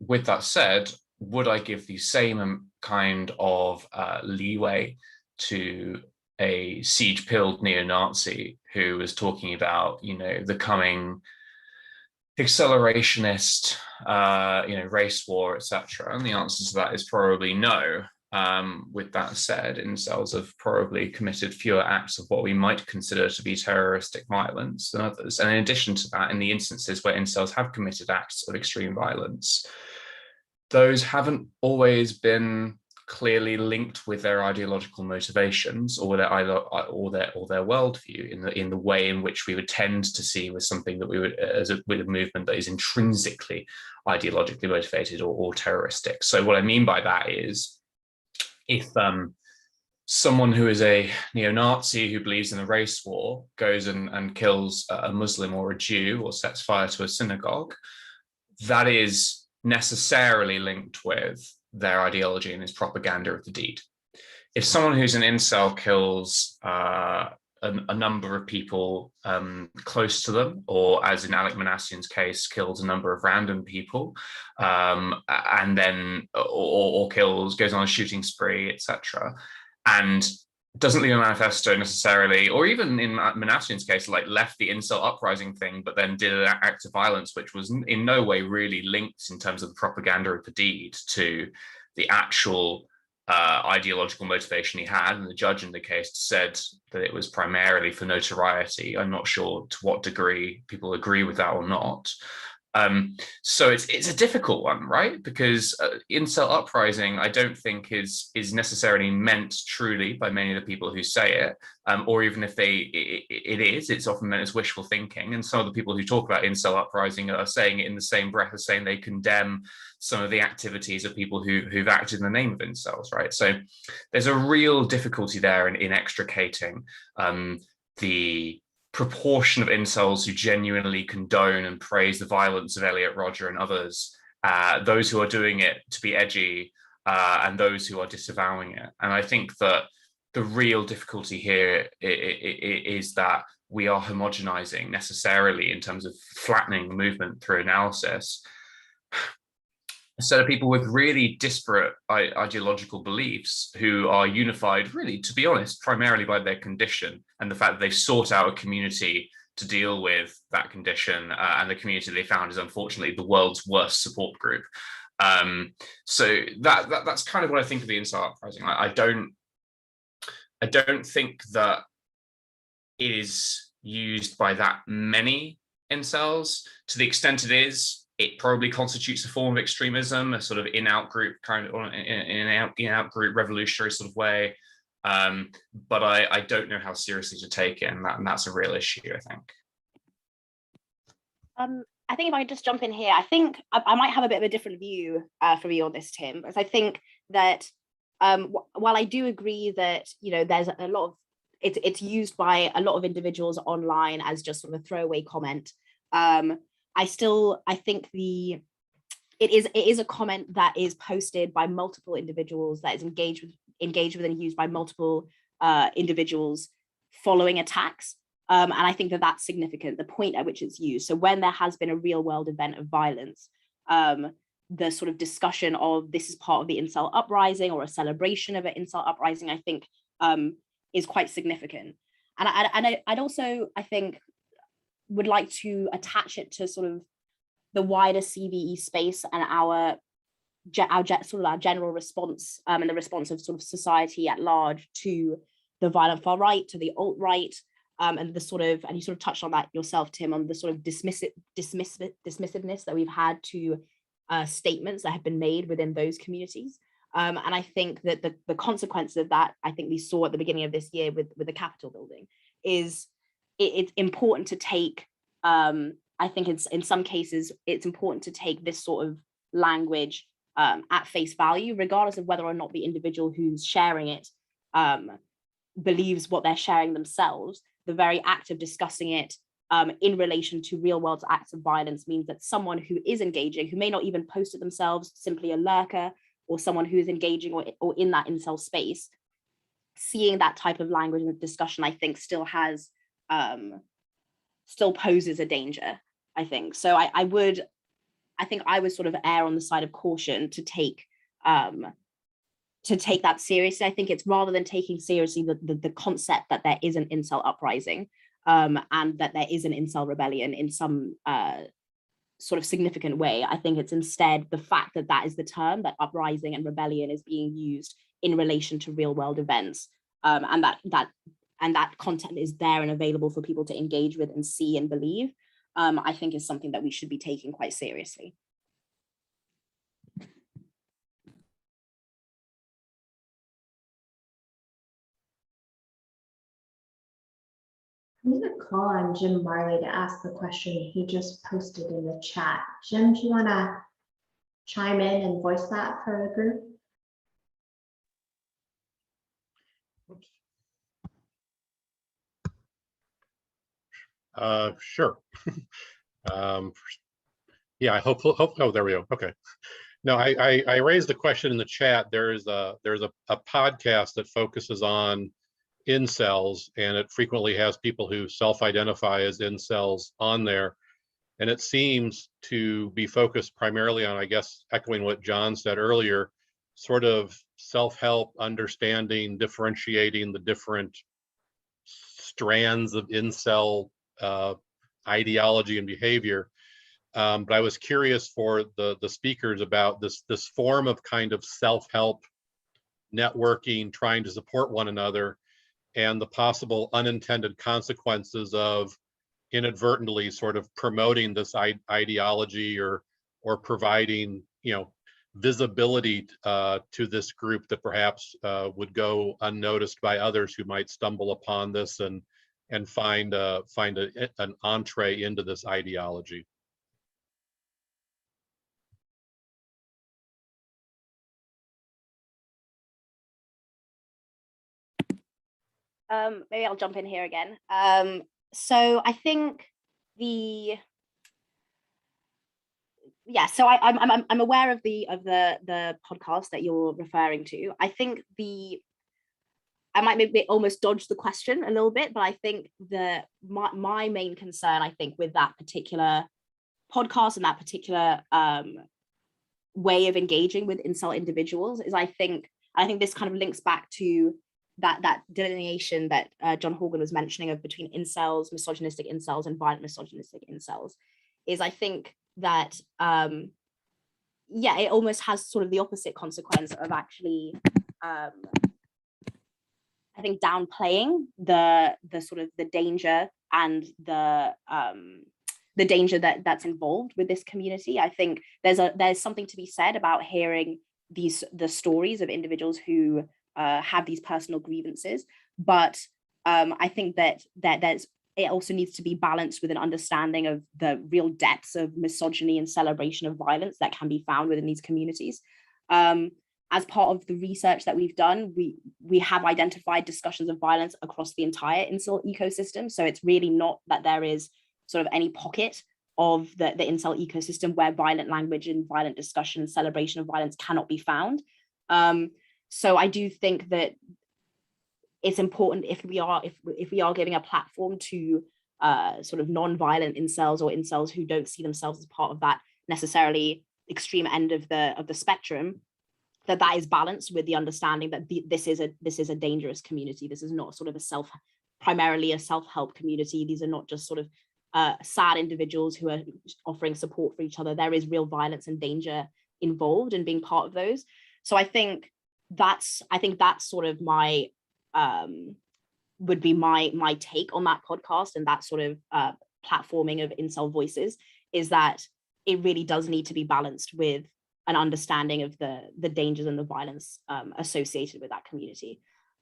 With that said, would I give the same kind of leeway to a siege-pilled neo-Nazi who was talking about, the coming accelerationist, race war, etc.? And the answer to that is probably no. With that said, incels have probably committed fewer acts of what we might consider to be terroristic violence than others. And in addition to that, in the instances where incels have committed acts of extreme violence, those haven't always been clearly linked with their ideological motivations or their worldview in the way in which we would tend to see with something that we would with a movement that is intrinsically ideologically motivated or terroristic. So what I mean by that is, if someone who is a neo-Nazi who believes in a race war goes and kills a Muslim or a Jew or sets fire to a synagogue, that is necessarily linked with their ideology and its propaganda of the deed. If someone who's an incel kills a number of people close to them, or as in Alec Manassian's case, kills a number of random people, and then or goes on a shooting spree, etc., and doesn't leave a manifesto necessarily, or even in Manassian's case, like left the incel uprising thing, but then did an act of violence, which was in no way really linked in terms of the propaganda of the deed to the actual ideological motivation he had. And the judge in the case said that it was primarily for notoriety. I'm not sure to what degree people agree with that or not. So it's a difficult one, right? Because incel uprising, I don't think is necessarily meant truly by many of the people who say it, or even if it is, it's often meant as wishful thinking. And some of the people who talk about incel uprising are saying it in the same breath as saying they condemn some of the activities of people who've acted in the name of incels, right? So there's a real difficulty there in extricating the proportion of incels who genuinely condone and praise the violence of Elliot Rodger and others, those who are doing it to be edgy, and those who are disavowing it. And I think that the real difficulty here is that we are homogenizing necessarily in terms of flattening the movement through analysis. So of people with really disparate ideological beliefs who are unified, really, to be honest, primarily by their condition and the fact that they've sought out a community to deal with that condition, and the community they found is unfortunately the world's worst support group. So that's kind of what I think of the incel uprising. I don't think that it is used by that many incels. To the extent it is, it probably constitutes a form of extremism, a sort of in-out group kind of, in-out group revolutionary sort of way. But I don't know how seriously to take it, and that's a real issue, I think. I think if I could just jump in here, I think I might have a bit of a different view from you on this, Tim, because I think that while I do agree that there's a lot of it's used by a lot of individuals online as just sort of a throwaway comment. I think it is a comment that is posted by multiple individuals, that is engaged with and used by multiple individuals following attacks. And I think that that's significant, the point at which it's used. So when there has been a real world event of violence, the sort of discussion of this is part of the incel uprising or a celebration of an incel uprising, I think is quite significant. And I'd also, I think, would like to attach it to sort of the wider CVE space and our general response, and the response of sort of society at large to the violent far right, to the alt-right, and the sort of, and you sort of touched on that yourself, Tim, on the sort of dismissiveness that we've had to statements that have been made within those communities. And I think that the consequences of that, I think we saw at the beginning of this year with the Capitol building, is it's important to take, I think in some cases, it's important to take this sort of language at face value, regardless of whether or not the individual who's sharing it believes what they're sharing themselves. The very act of discussing it in relation to real world acts of violence means that someone who is engaging, who may not even post it themselves, simply a lurker, or someone who is engaging or in that incel space, seeing that type of language and discussion, I think still poses a danger, I think. So I would sort of err on the side of caution to take that seriously. I think it's rather than taking seriously the concept that there is an incel uprising, and that there is an incel rebellion in some sort of significant way. I think it's instead the fact that that is the term, that uprising and rebellion is being used in relation to real world events, and that content is there and available for people to engage with and see and believe, I think is something that we should be taking quite seriously. I'm going to call on Jim Marley to ask the question he just posted in the chat. Jim, do you want to chime in and voice that for the group? Sure. Yeah, I hope, oh, there we go. Okay. No, I raised the question in the chat. There's a podcast that focuses on incels, and it frequently has people who self-identify as incels on there. And it seems to be focused primarily on, I guess, echoing what John said earlier, sort of self-help, understanding, differentiating the different strands of incel ideology and behavior. But I was curious for the speakers about this form of kind of self-help networking, trying to support one another, and the possible unintended consequences of inadvertently sort of promoting this ideology or providing, visibility to this group that perhaps would go unnoticed by others who might stumble upon this and find an entree into this ideology. Maybe I'll jump in here again. So I think so I'm aware of the podcast that you're referring to. I think I might maybe almost dodge the question a little bit, but I think my main concern, I think, with that particular podcast and that particular way of engaging with incel individuals is I think this kind of links back to that delineation that John Horgan was mentioning of between incels, misogynistic incels, and violent misogynistic incels, is I think that it almost has sort of the opposite consequence of actually I think downplaying the sort of the danger and the danger that's involved with this community. I think there's something to be said about hearing the stories of individuals who have these personal grievances, but I think that it also needs to be balanced with an understanding of the real depths of misogyny and celebration of violence that can be found within these communities. As part of the research that we've done, we have identified discussions of violence across the entire incel ecosystem. So it's really not that there is sort of any pocket of the incel ecosystem where violent language and violent discussion and celebration of violence cannot be found. So I do think that it's important if we are giving a platform to sort of non-violent incels or incels who don't see themselves as part of that necessarily extreme end of the spectrum, that is balanced with the understanding that this is a dangerous community. This is not sort of primarily a self-help community. These are not just sort of sad individuals who are offering support for each other. There is real violence and danger involved in being part of those. So I think that's sort of my would be my take on that podcast and that sort of platforming of incel voices, is that it really does need to be balanced with an understanding of the dangers and the violence associated with that community.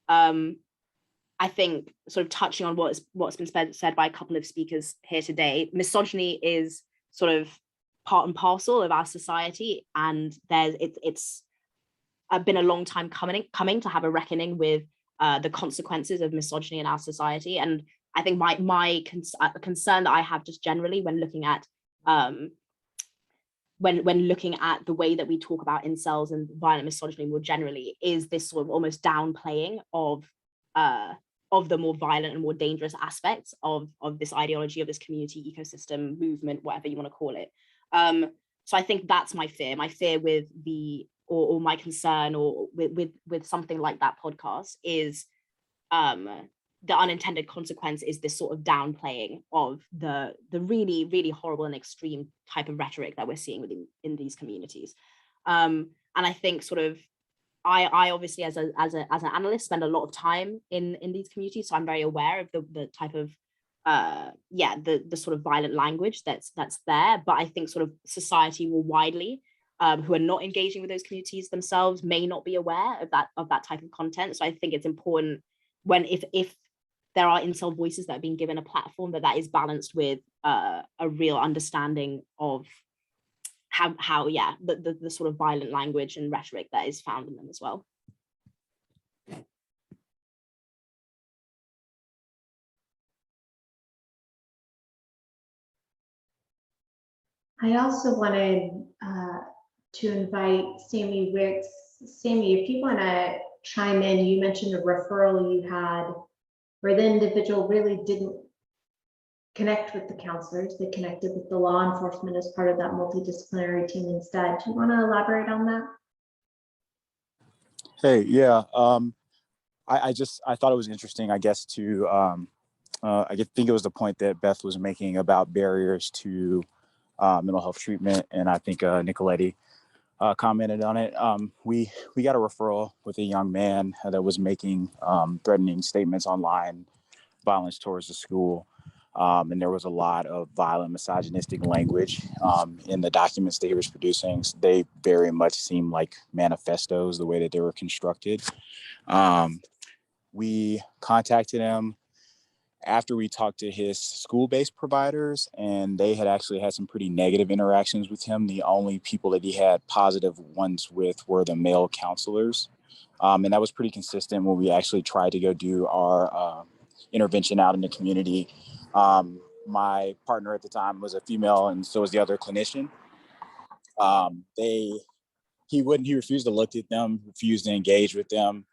I think sort of touching on what's been said by a couple of speakers here today, misogyny is sort of part and parcel of our society, and it's been a long time coming to have a reckoning with the consequences of misogyny in our society. And I think my concern that I have just generally when looking at when looking at the way that we talk about incels and violent misogyny more generally is this sort of almost downplaying of the more violent and more dangerous aspects of this ideology, of this community ecosystem movement, whatever you want to call it. So I think that's my fear with or my concern or with something like that podcast is the unintended consequence is this sort of downplaying of the really, really horrible and extreme type of rhetoric that we're seeing in these communities. And I think sort of I obviously as an analyst spend a lot of time in these communities, so I'm very aware of the type of the sort of violent language that's there. But I think sort of society more widely, who are not engaging with those communities themselves, may not be aware of that type of content. So I think it's important when if there are incel voices that are being given a platform, that is balanced with a real understanding of how the sort of violent language and rhetoric that is found in them as well. I also wanted to invite Sammy Wicks. Sammy, if you want to chime in, you mentioned a referral you had where the individual really didn't connect with the counselors. They connected with the law enforcement as part of that multidisciplinary team instead. Do you want to elaborate on that? Hey, yeah. I thought it was interesting, I guess, to think it was the point that Beth was making about barriers to mental health treatment, and I think Nicoletti commented on it. We got a referral with a young man that was making threatening statements online, violence towards the school, and there was a lot of violent, misogynistic language in the documents that he was producing. They very much seemed like manifestos, the way that they were constructed. We contacted him after we talked to his school-based providers, and they had actually had some pretty negative interactions with him. The only people that he had positive ones with were the male counselors. And that was pretty consistent when we actually tried to go do our intervention out in the community. My partner at the time was a female, and so was the other clinician. He refused to look at them, refused to engage with them.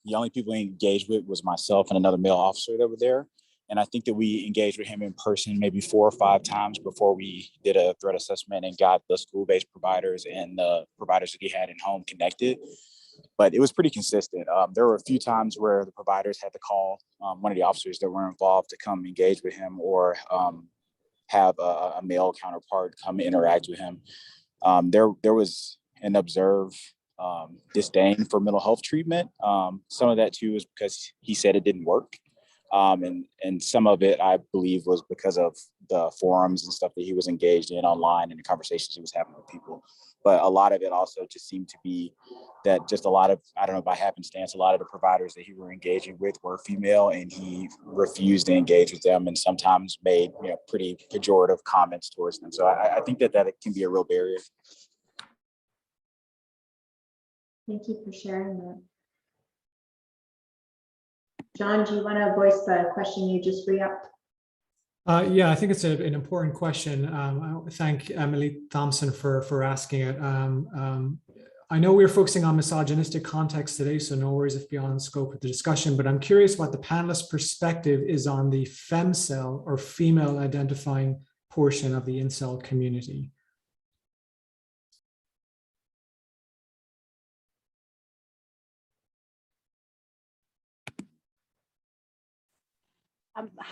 The only people he engaged with was myself and another male officer that were there. And I think that we engaged with him in person maybe 4 or 5 times before we did a threat assessment and got the school-based providers and the providers that he had in home connected. But it was pretty consistent. There were a few times where the providers had to call one of the officers that were involved to come engage with him, or have a male counterpart come interact with him. There was an observed disdain for mental health treatment. Some of that too is because he said it didn't work. And some of it, I believe, was because of the forums and stuff that he was engaged in online and the conversations he was having with people. But a lot of it also just seemed to be that just a lot of, I don't know, by happenstance, a lot of the providers that he were engaging with were female, and he refused to engage with them and sometimes made, pretty pejorative comments towards them. So I think that can be a real barrier. Thank you for sharing that. John, do you want to voice the question you just re-upped? Yeah, I think it's an important question. I thank Emily Thompson for asking it. I know we're focusing on misogynistic context today, so no worries if beyond the scope of the discussion, but I'm curious what the panelist perspective is on the femcel, or female identifying portion of the incel community.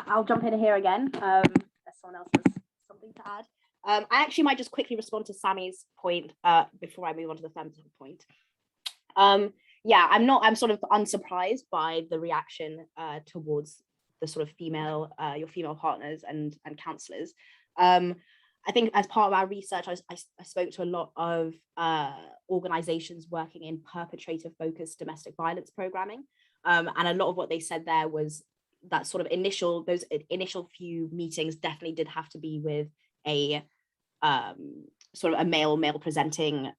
I'll jump in here again, unless someone else has something to add. I actually might just quickly respond to Sammy's point before I move on to the femcel point. Yeah, I'm sort of unsurprised by the reaction towards the sort of your female partners and counselors. I think as part of our research, I spoke to a lot of organizations working in perpetrator-focused domestic violence programming. And a lot of what they said there was that those initial few meetings definitely did have to be with a sort of a male presenting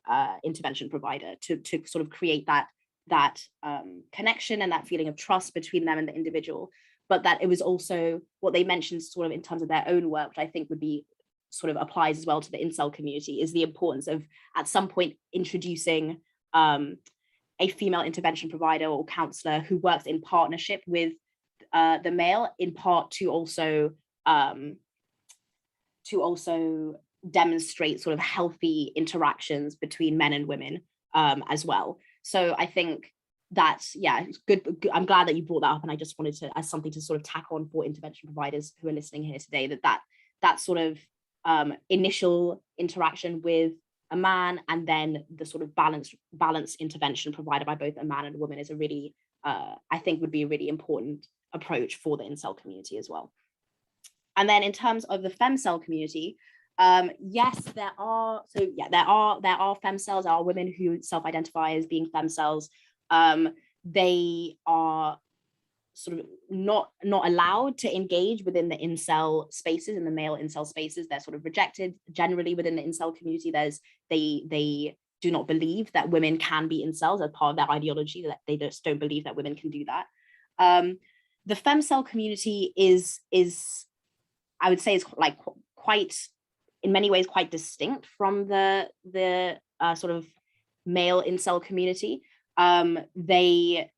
intervention provider to sort of create that connection and that feeling of trust between them and the individual. But that it was also what they mentioned sort of in terms of their own work, which I think would be sort of applies as well to the incel community, is the importance of at some point introducing a female intervention provider or counselor who works in partnership with the male, in part to also demonstrate sort of healthy interactions between men and women as well. So I think that's, yeah, it's good. I'm glad that you brought that up, and I just wanted to, as something to sort of tack on for intervention providers who are listening here today, that sort of initial interaction with a man, and then the sort of balanced intervention provided by both a man and a woman is a really, I think would be a really important approach for the incel community as well. And then in terms of the femcel community, yes, there are femcels, there are women who self-identify as being femcels. They are sort of not allowed to engage within the incel spaces, in the male incel spaces. They're sort of rejected generally within the incel community. They do not believe that women can be incels as part of their ideology, that they just don't believe that women can do that. The femcel community is I would say is like quite, in many ways, quite distinct from the sort of male incel community. They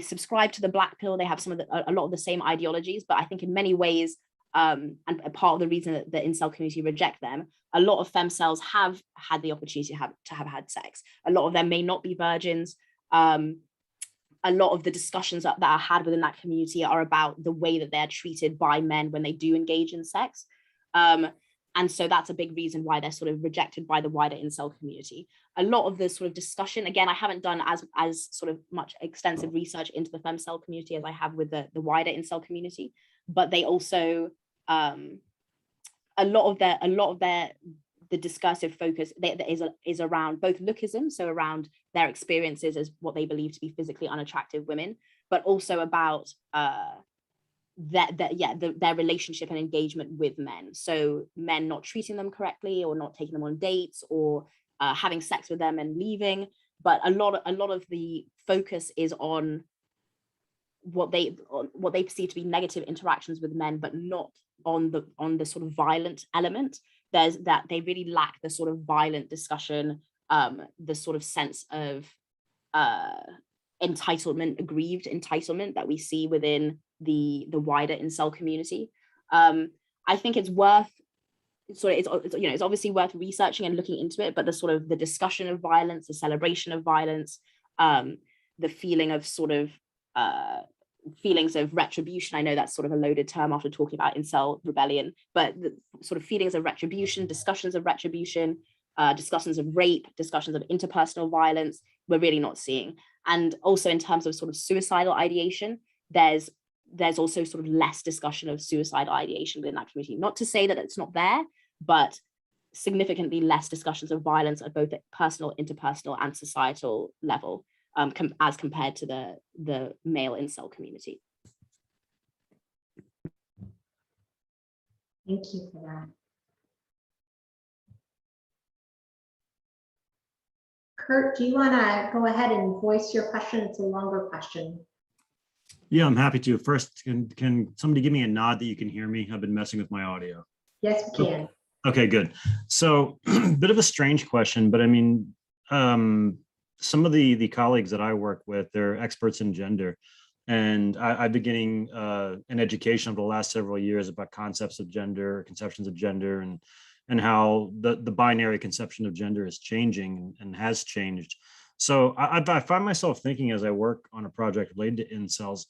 subscribe to the black pill. They have a lot of the same ideologies, but I think in many ways, and a part of the reason that the incel community reject them, a lot of femcells have had the opportunity to have had sex. A lot of them may not be virgins. A lot of the discussions that are had within that community are about the way that they're treated by men when they do engage in sex. And so that's a big reason why they're sort of rejected by the wider incel community. A lot of the sort of discussion, again, I haven't done as sort of much extensive research into the femcel community as I have with the wider incel community, but they also, a lot of the discursive focus is around both lookism, so around their experiences as what they believe to be physically unattractive women, but also about their relationship and engagement with men. So men not treating them correctly, or not taking them on dates, or having sex with them and leaving. But a lot of the focus is on what they perceive to be negative interactions with men, but not on the sort of violent element. There's that they really lack the sort of violent discussion, the sort of sense of entitlement, aggrieved entitlement that we see within the wider incel community. I think it's worth it's obviously worth researching and looking into it, but the sort of the discussion of violence, the celebration of violence, the feeling of sort of feelings of retribution. I know that's sort of a loaded term after talking about incel rebellion, but the sort of feelings of retribution, discussions of retribution, discussions of rape, discussions of interpersonal violence, we're really not seeing. And also in terms of sort of suicidal ideation, there's also sort of less discussion of suicidal ideation within that community. Not to say that it's not there, but significantly less discussions of violence at both personal, interpersonal, and societal level, as compared to the male incel community. Thank you for that. Kurt, do you want to go ahead and voice your question? It's a longer question. Yeah, I'm happy to. First, can somebody give me a nod that you can hear me? I've been messing with my audio. Yes, we can. Okay, good. So, bit of a strange question, but I mean, some of the colleagues that I work with, they're experts in gender, and I've been getting an education over the last several years about concepts of gender, conceptions of gender, and how the binary conception of gender is changing and has changed. So I find myself thinking as I work on a project related to incels,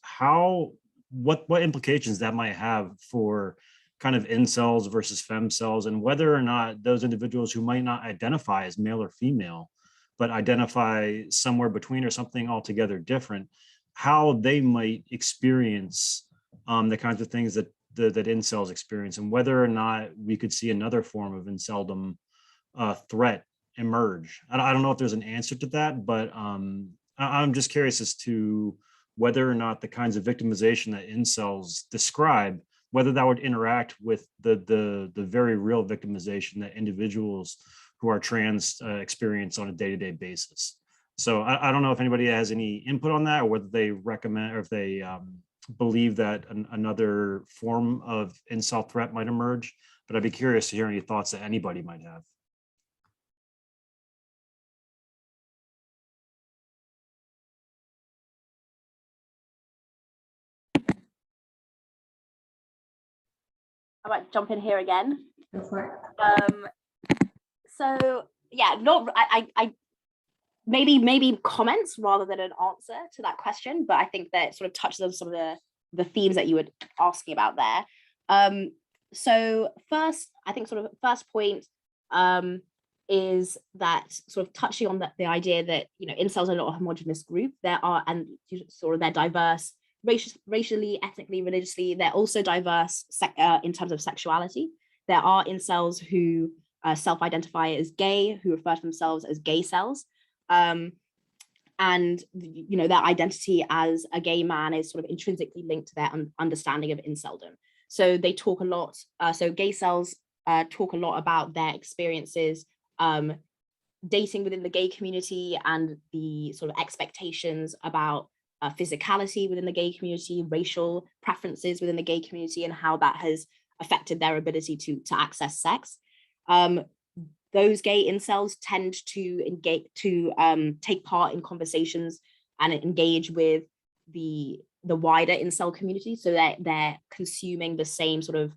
what implications that might have for kind of incels versus femcells, and whether or not those individuals who might not identify as male or female, but identify somewhere between or something altogether different, how they might experience the kinds of things that incels experience, and whether or not we could see another form of inceldom threat emerge. I don't know if there's an answer to that, but I'm just curious as to whether or not the kinds of victimization that incels describe, whether that would interact with the very real victimization that individuals who are trans experience on a day-to-day basis. So I don't know if anybody has any input on that, or whether they recommend, or if they believe that another form of incel threat might emerge, but I'd be curious to hear any thoughts that anybody might have. I might jump in here again. Go for it. So yeah, I maybe comments rather than an answer to that question, but I think that it sort of touches on some of the themes that you were asking about there. So first, I think sort of first point is that sort of touching on the idea that, you know, incels are not a homogenous group. There are, and sort of they're diverse racially, ethnically, religiously. They're also diverse in terms of sexuality. There are incels who self-identify as gay, who refer to themselves as gay cells. and their identity as a gay man is sort of intrinsically linked to their understanding of inceldom. So they talk a lot, so gay cells talk a lot about their experiences dating within the gay community and the sort of expectations about physicality within the gay community, racial preferences within the gay community, and how that has affected their ability to access sex. Those gay incels tend to engage, to take part in conversations and engage with the wider incel community, so that they're consuming the same sort of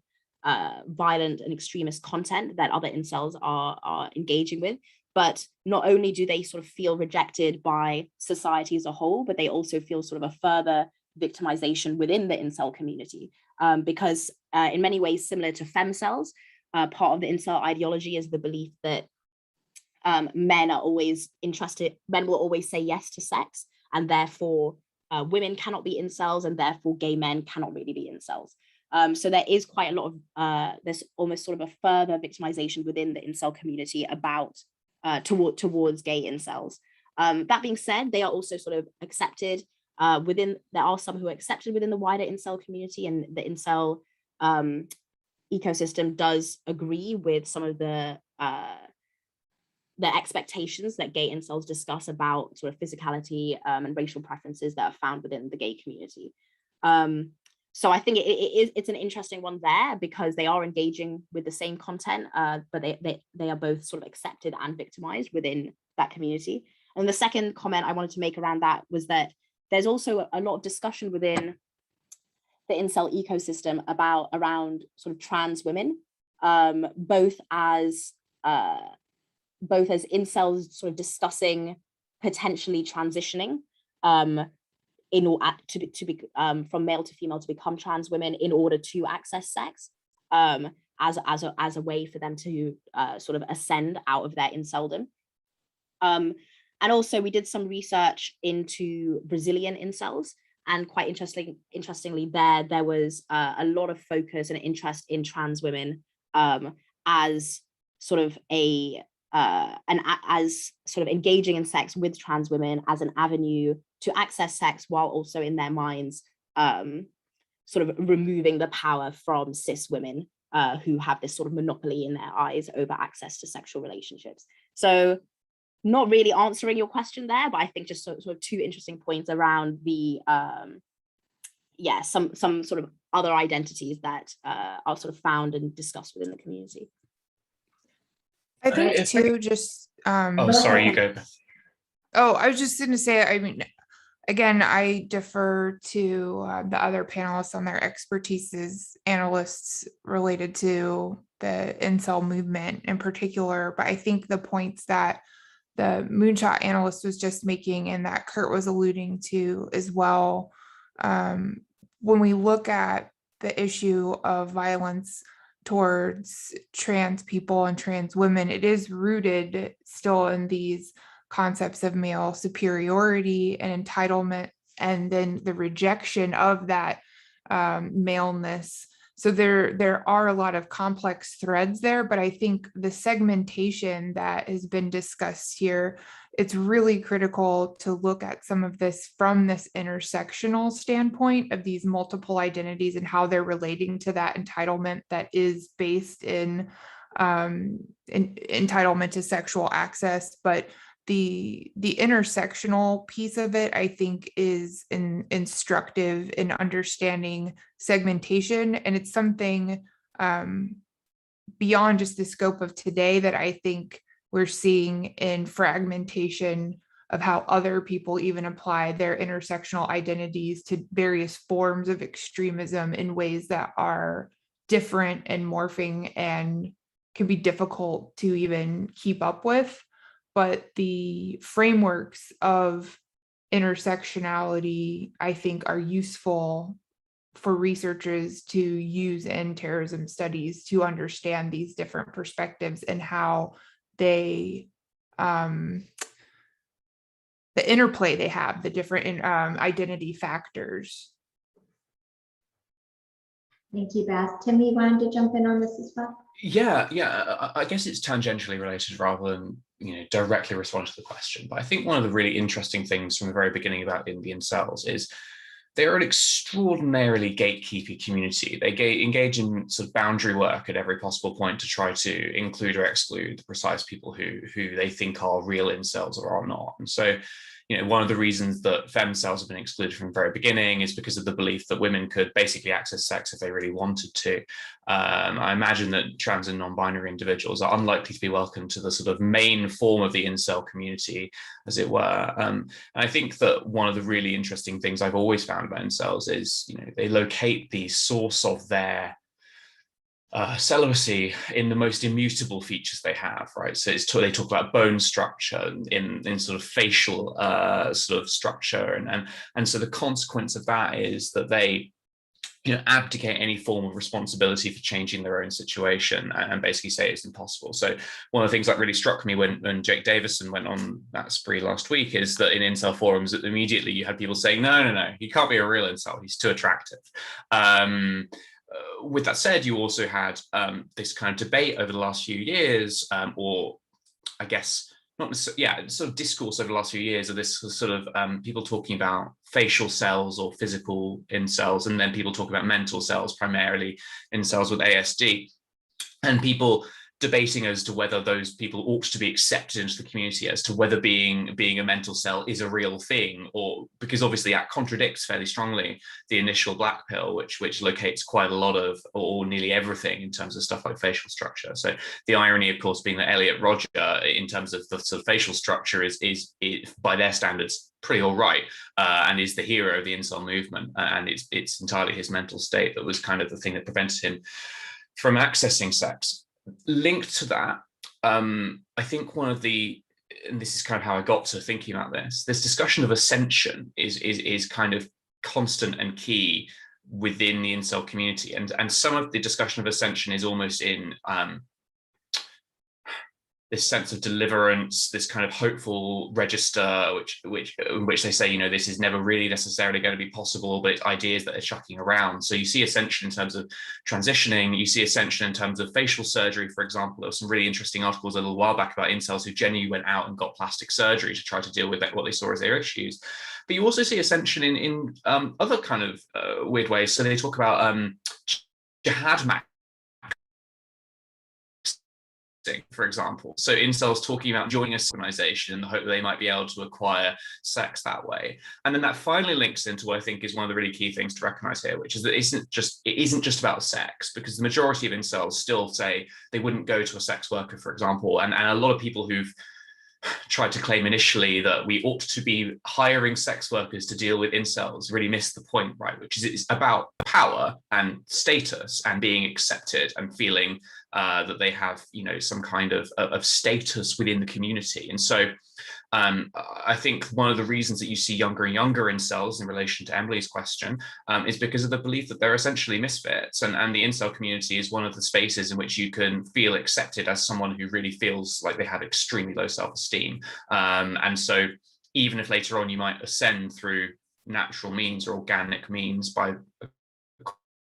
violent and extremist content that other incels are engaging with. But not only do they sort of feel rejected by society as a whole, but they also feel sort of a further victimization within the incel community, because in many ways similar to femcells, part of the incel ideology is the belief that men will always say yes to sex, and therefore women cannot be incels, and therefore gay men cannot really be incels. So there is quite a lot of there's almost sort of a further victimization within the incel community about towards gay incels. That being said, they are also sort of accepted there are some who are accepted within the wider incel community, and the incel ecosystem does agree with some of the expectations that gay incels discuss about sort of physicality and racial preferences that are found within the gay community. So I think it's an interesting one there, because they are engaging with the same content, but they are both sort of accepted and victimized within that community. And the second comment I wanted to make around that was that there's also a lot of discussion within the incel ecosystem around sort of trans women, both as incels sort of discussing potentially transitioning in order to be from male to female to become trans women in order to access sex, as a way for them to sort of ascend out of their inceldom. And also we did some research into Brazilian incels, and quite interestingly there was a lot of focus and interest in trans women as sort of as sort of engaging in sex with trans women as an avenue to access sex, while also in their minds sort of removing the power from cis women who have this sort of monopoly in their eyes over access to sexual relationships. So not really answering your question there, but I think just sort of two interesting points around the some sort of other identities that are sort of found and discussed within the community. I think too, just oh, sorry, you go. Oh, I was just going to say, I mean, again, I defer to the other panelists on their expertise as analysts related to the incel movement in particular, but I think the points that the moonshot analyst was just making and that Kurt was alluding to as well, when we look at the issue of violence towards trans people and trans women, it is rooted still in these concepts of male superiority and entitlement, and then the rejection of that maleness. So there are a lot of complex threads there, but I think the segmentation that has been discussed here, it's really critical to look at some of this from this intersectional standpoint of these multiple identities and how they're relating to that entitlement that is based in entitlement to sexual access. But the intersectional piece of it, I think, is instructive in understanding segmentation. And it's something beyond just the scope of today that I think we're seeing in fragmentation of how other people even apply their intersectional identities to various forms of extremism in ways that are different and morphing and can be difficult to even keep up with. But the frameworks of intersectionality, I think, are useful for researchers to use in terrorism studies to understand these different perspectives and how they, the interplay they have, the different identity factors. Thank you, Beth. Tim, you wanted to jump in on this as well? Yeah, I guess it's tangentially related rather than directly respond to the question. But I think one of the really interesting things from the very beginning about the incels is they're an extraordinarily gatekeepy community. They engage in sort of boundary work at every possible point to try to include or exclude the precise people who they think are real incels or are not. And so, one of the reasons that femcels have been excluded from the very beginning is because of the belief that women could basically access sex if they really wanted to. I imagine that trans and non-binary individuals are unlikely to be welcome to the sort of main form of the incel community, as it were. And I think that one of the really interesting things I've always found about incels is, they locate the source of their celibacy in the most immutable features they have, right? So they talk about bone structure in sort of facial sort of structure, and so the consequence of that is that they abdicate any form of responsibility for changing their own situation and basically say it's impossible. So one of the things that really struck me when Jake Davison went on that spree last week is that in incel forums, immediately you had people saying, no, he can't be a real incel, he's too attractive. With that said, you also had this kind of debate over the last few years, or I guess not necessarily, sort of discourse over the last few years of this sort of people talking about facial cells or physical incels, and then people talk about mental cells, primarily incels with ASD, and people debating as to whether those people ought to be accepted into the community, as to whether being a mental cell is a real thing, or because obviously that contradicts fairly strongly the initial black pill, which locates quite a lot of or nearly everything in terms of stuff like facial structure. So the irony, of course, being that Elliot Rodger, in terms of the sort of facial structure, is by their standards pretty all right, and is the hero of the incel movement, and it's entirely his mental state that was kind of the thing that prevented him from accessing sex. Linked to that, I think one of the, and this is kind of how I got to thinking about this discussion of ascension is kind of constant and key within the incel community, and some of the discussion of ascension is almost in this sense of deliverance, this kind of hopeful register, which they say, this is never really necessarily going to be possible, but it's ideas that are chucking around. So you see ascension in terms of transitioning, you see ascension in terms of facial surgery, for example. There were some really interesting articles a little while back about incels who genuinely went out and got plastic surgery to try to deal with what they saw as their issues. But you also see ascension in other kind of weird ways. So they talk about jihad for example. So incels talking about joining a organization in the hope that they might be able to acquire sex that way. And then that finally links into what I think is one of the really key things to recognize here, which is that it isn't just about sex, because the majority of incels still say they wouldn't go to a sex worker, for example. And a lot of people who've tried to claim initially that we ought to be hiring sex workers to deal with incels really missed the point, right? Which is it's about power and status and being accepted and feeling that they have, some kind of status within the community. And so I think one of the reasons that you see younger and younger incels in relation to Emily's question is because of the belief that they're essentially misfits. And the incel community is one of the spaces in which you can feel accepted as someone who really feels like they have extremely low self-esteem. And so even if later on you might ascend through natural means or organic means by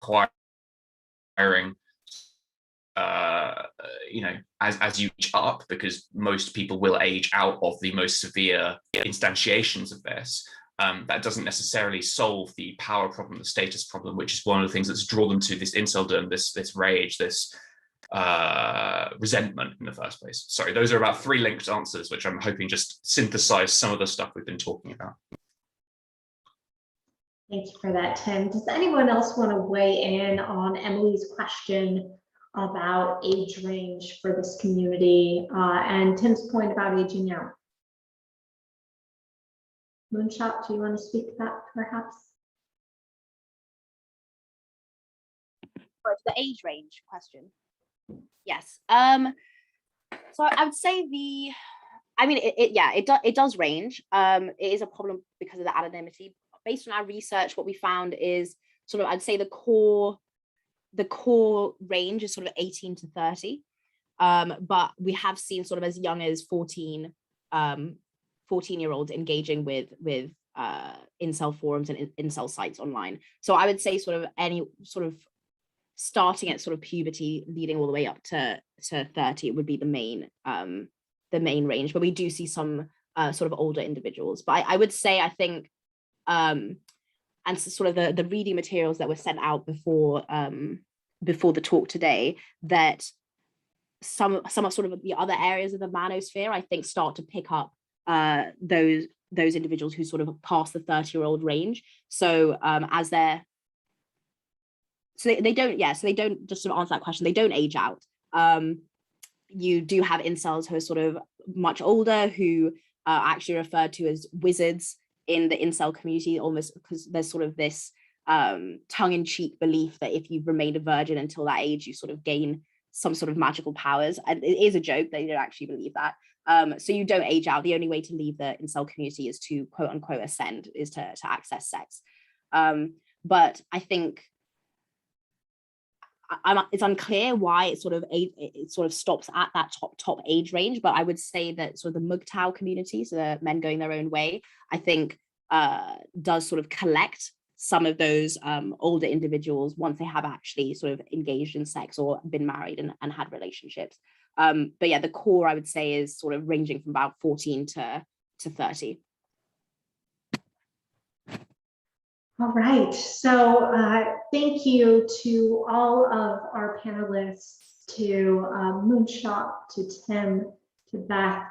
acquiring as you age up, because most people will age out of the most severe instantiations of this, that doesn't necessarily solve the power problem, the status problem, which is one of the things that's drawn them to this inceldom, this rage, this resentment in the first place. Sorry, those are about 3 linked answers, which I'm hoping just synthesize some of the stuff we've been talking about. Thank you for that, Tim. Does anyone else want to weigh in on Emily's question about age range for this community and Tim's point about aging out? Moonshot, do you want to speak to that perhaps? For the age range question. Yes. So I would say it does range. It is a problem because of the anonymity. Based on our research, what we found is sort of, I'd say the core range is sort of 18 to 30. But we have seen sort of as young as 14-year-olds engaging with incel forums and incel sites online. So I would say sort of any sort of starting at sort of puberty, leading all the way up to 30 would be the main range. But we do see some sort of older individuals. But I would say, I think, and so sort of the reading materials that were sent out before the talk today, that some of sort of the other areas of the manosphere, I think, start to pick up those individuals who sort of pass the 30-year-old range. So as they're, so they don't, so they don't, just to answer that question, they don't age out. You do have incels who are sort of much older, who are actually referred to as wizards in the incel community, almost because there's sort of this tongue-in-cheek belief that if you've remained a virgin until that age, you sort of gain some sort of magical powers. And it is a joke, they don't actually believe that. So you don't age out. The only way to leave the incel community is to quote unquote ascend, is to access sex. But I think it's unclear why it sort of stops at that top age range. But I would say that sort of the MGTOW community, so the men going their own way, I think does sort of collect some of those older individuals once they have actually sort of engaged in sex or been married and had relationships. But yeah, the core, I would say, is sort of ranging from about 14 to 30. All right, so thank you to all of our panelists, to Moonshot, to Tim, to Beth,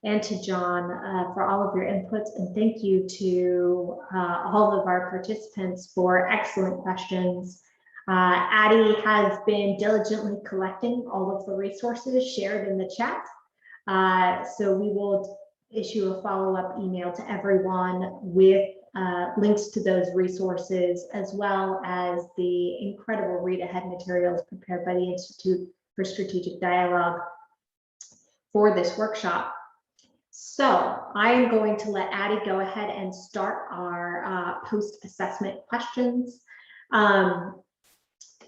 and to John for all of your inputs. And thank you to all of our participants for excellent questions. Addie has been diligently collecting all of the resources shared in the chat. So we will issue a follow-up email to everyone with links to those resources, as well as the incredible read-ahead materials prepared by the Institute for Strategic Dialogue for this workshop. So I am going to let Addie go ahead and start our post-assessment questions.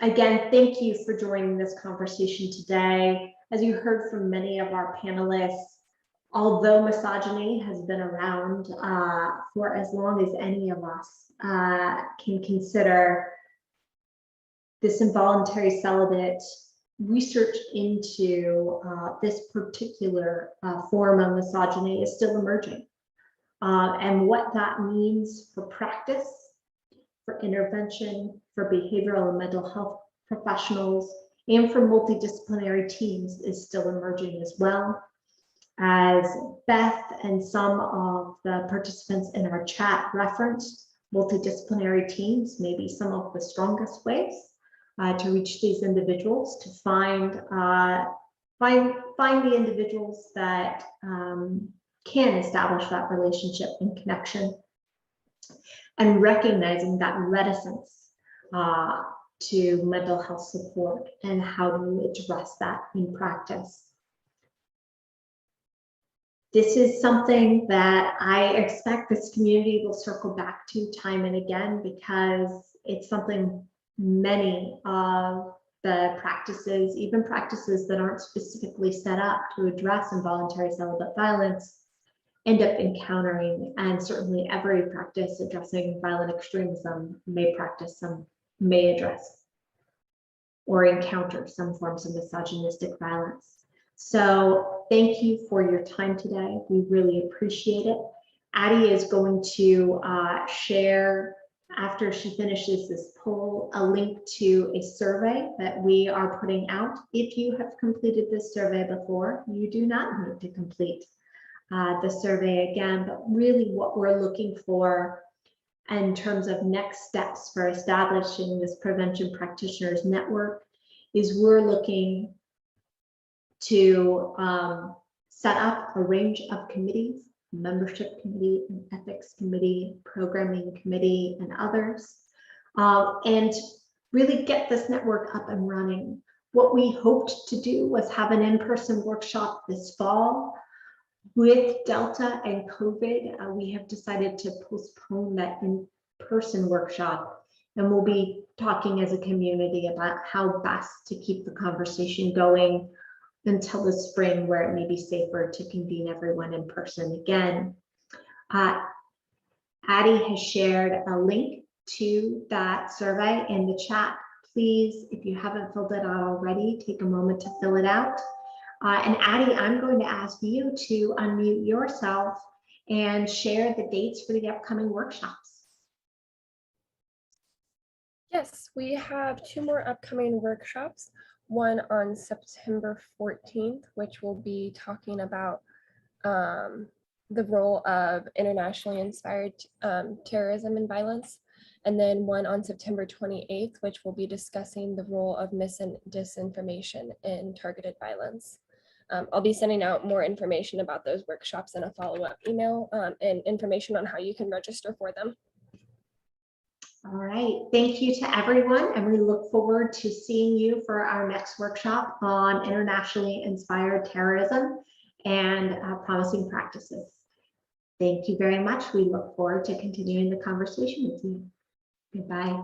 Again, thank you for joining this conversation today. As you heard from many of our panelists, although misogyny has been around for as long as any of us can consider, this involuntary celibate research into this particular form of misogyny is still emerging. And what that means for practice, for intervention, for behavioral and mental health professionals, and for multidisciplinary teams is still emerging as well. As Beth and some of the participants in our chat referenced, multidisciplinary teams may be some of the strongest ways to reach these individuals, to find the individuals that can establish that relationship and connection, and recognizing that reticence to mental health support and how to address that in practice. This is something that I expect this community will circle back to time and again, because it's something many of the practices, even practices that aren't specifically set up to address involuntary celibate violence, end up encountering. And certainly every practice addressing violent extremism may address or encounter some forms of misogynistic violence. So thank you for your time today. We really appreciate it. Addie is going to share, after she finishes this poll, a link to a survey that we are putting out. If you have completed this survey before, you do not need to complete the survey again, but really what we're looking for in terms of next steps for establishing this prevention practitioners network is we're looking to set up a range of committees, membership committee, an ethics committee, programming committee, and others, and really get this network up and running. What we hoped to do was have an in-person workshop this fall. With Delta and COVID, we have decided to postpone that in-person workshop, and we'll be talking as a community about how best to keep the conversation going until the spring, where it may be safer to convene everyone in person again. Addie has shared a link to that survey in the chat. Please, if you haven't filled it out already, take a moment to fill it out. And Addie, I'm going to ask you to unmute yourself and share the dates for the upcoming workshops. Yes, we have 2 more upcoming workshops. One on September 14th, which will be talking about the role of internationally inspired terrorism and violence. And then one on September 28th, which will be discussing the role of mis and disinformation in targeted violence. I'll be sending out more information about those workshops in a follow-up email and information on how you can register for them. All right, thank you to everyone, and we look forward to seeing you for our next workshop on internationally inspired terrorism and promising practices. Thank you very much. We look forward to continuing the conversation with you. Goodbye.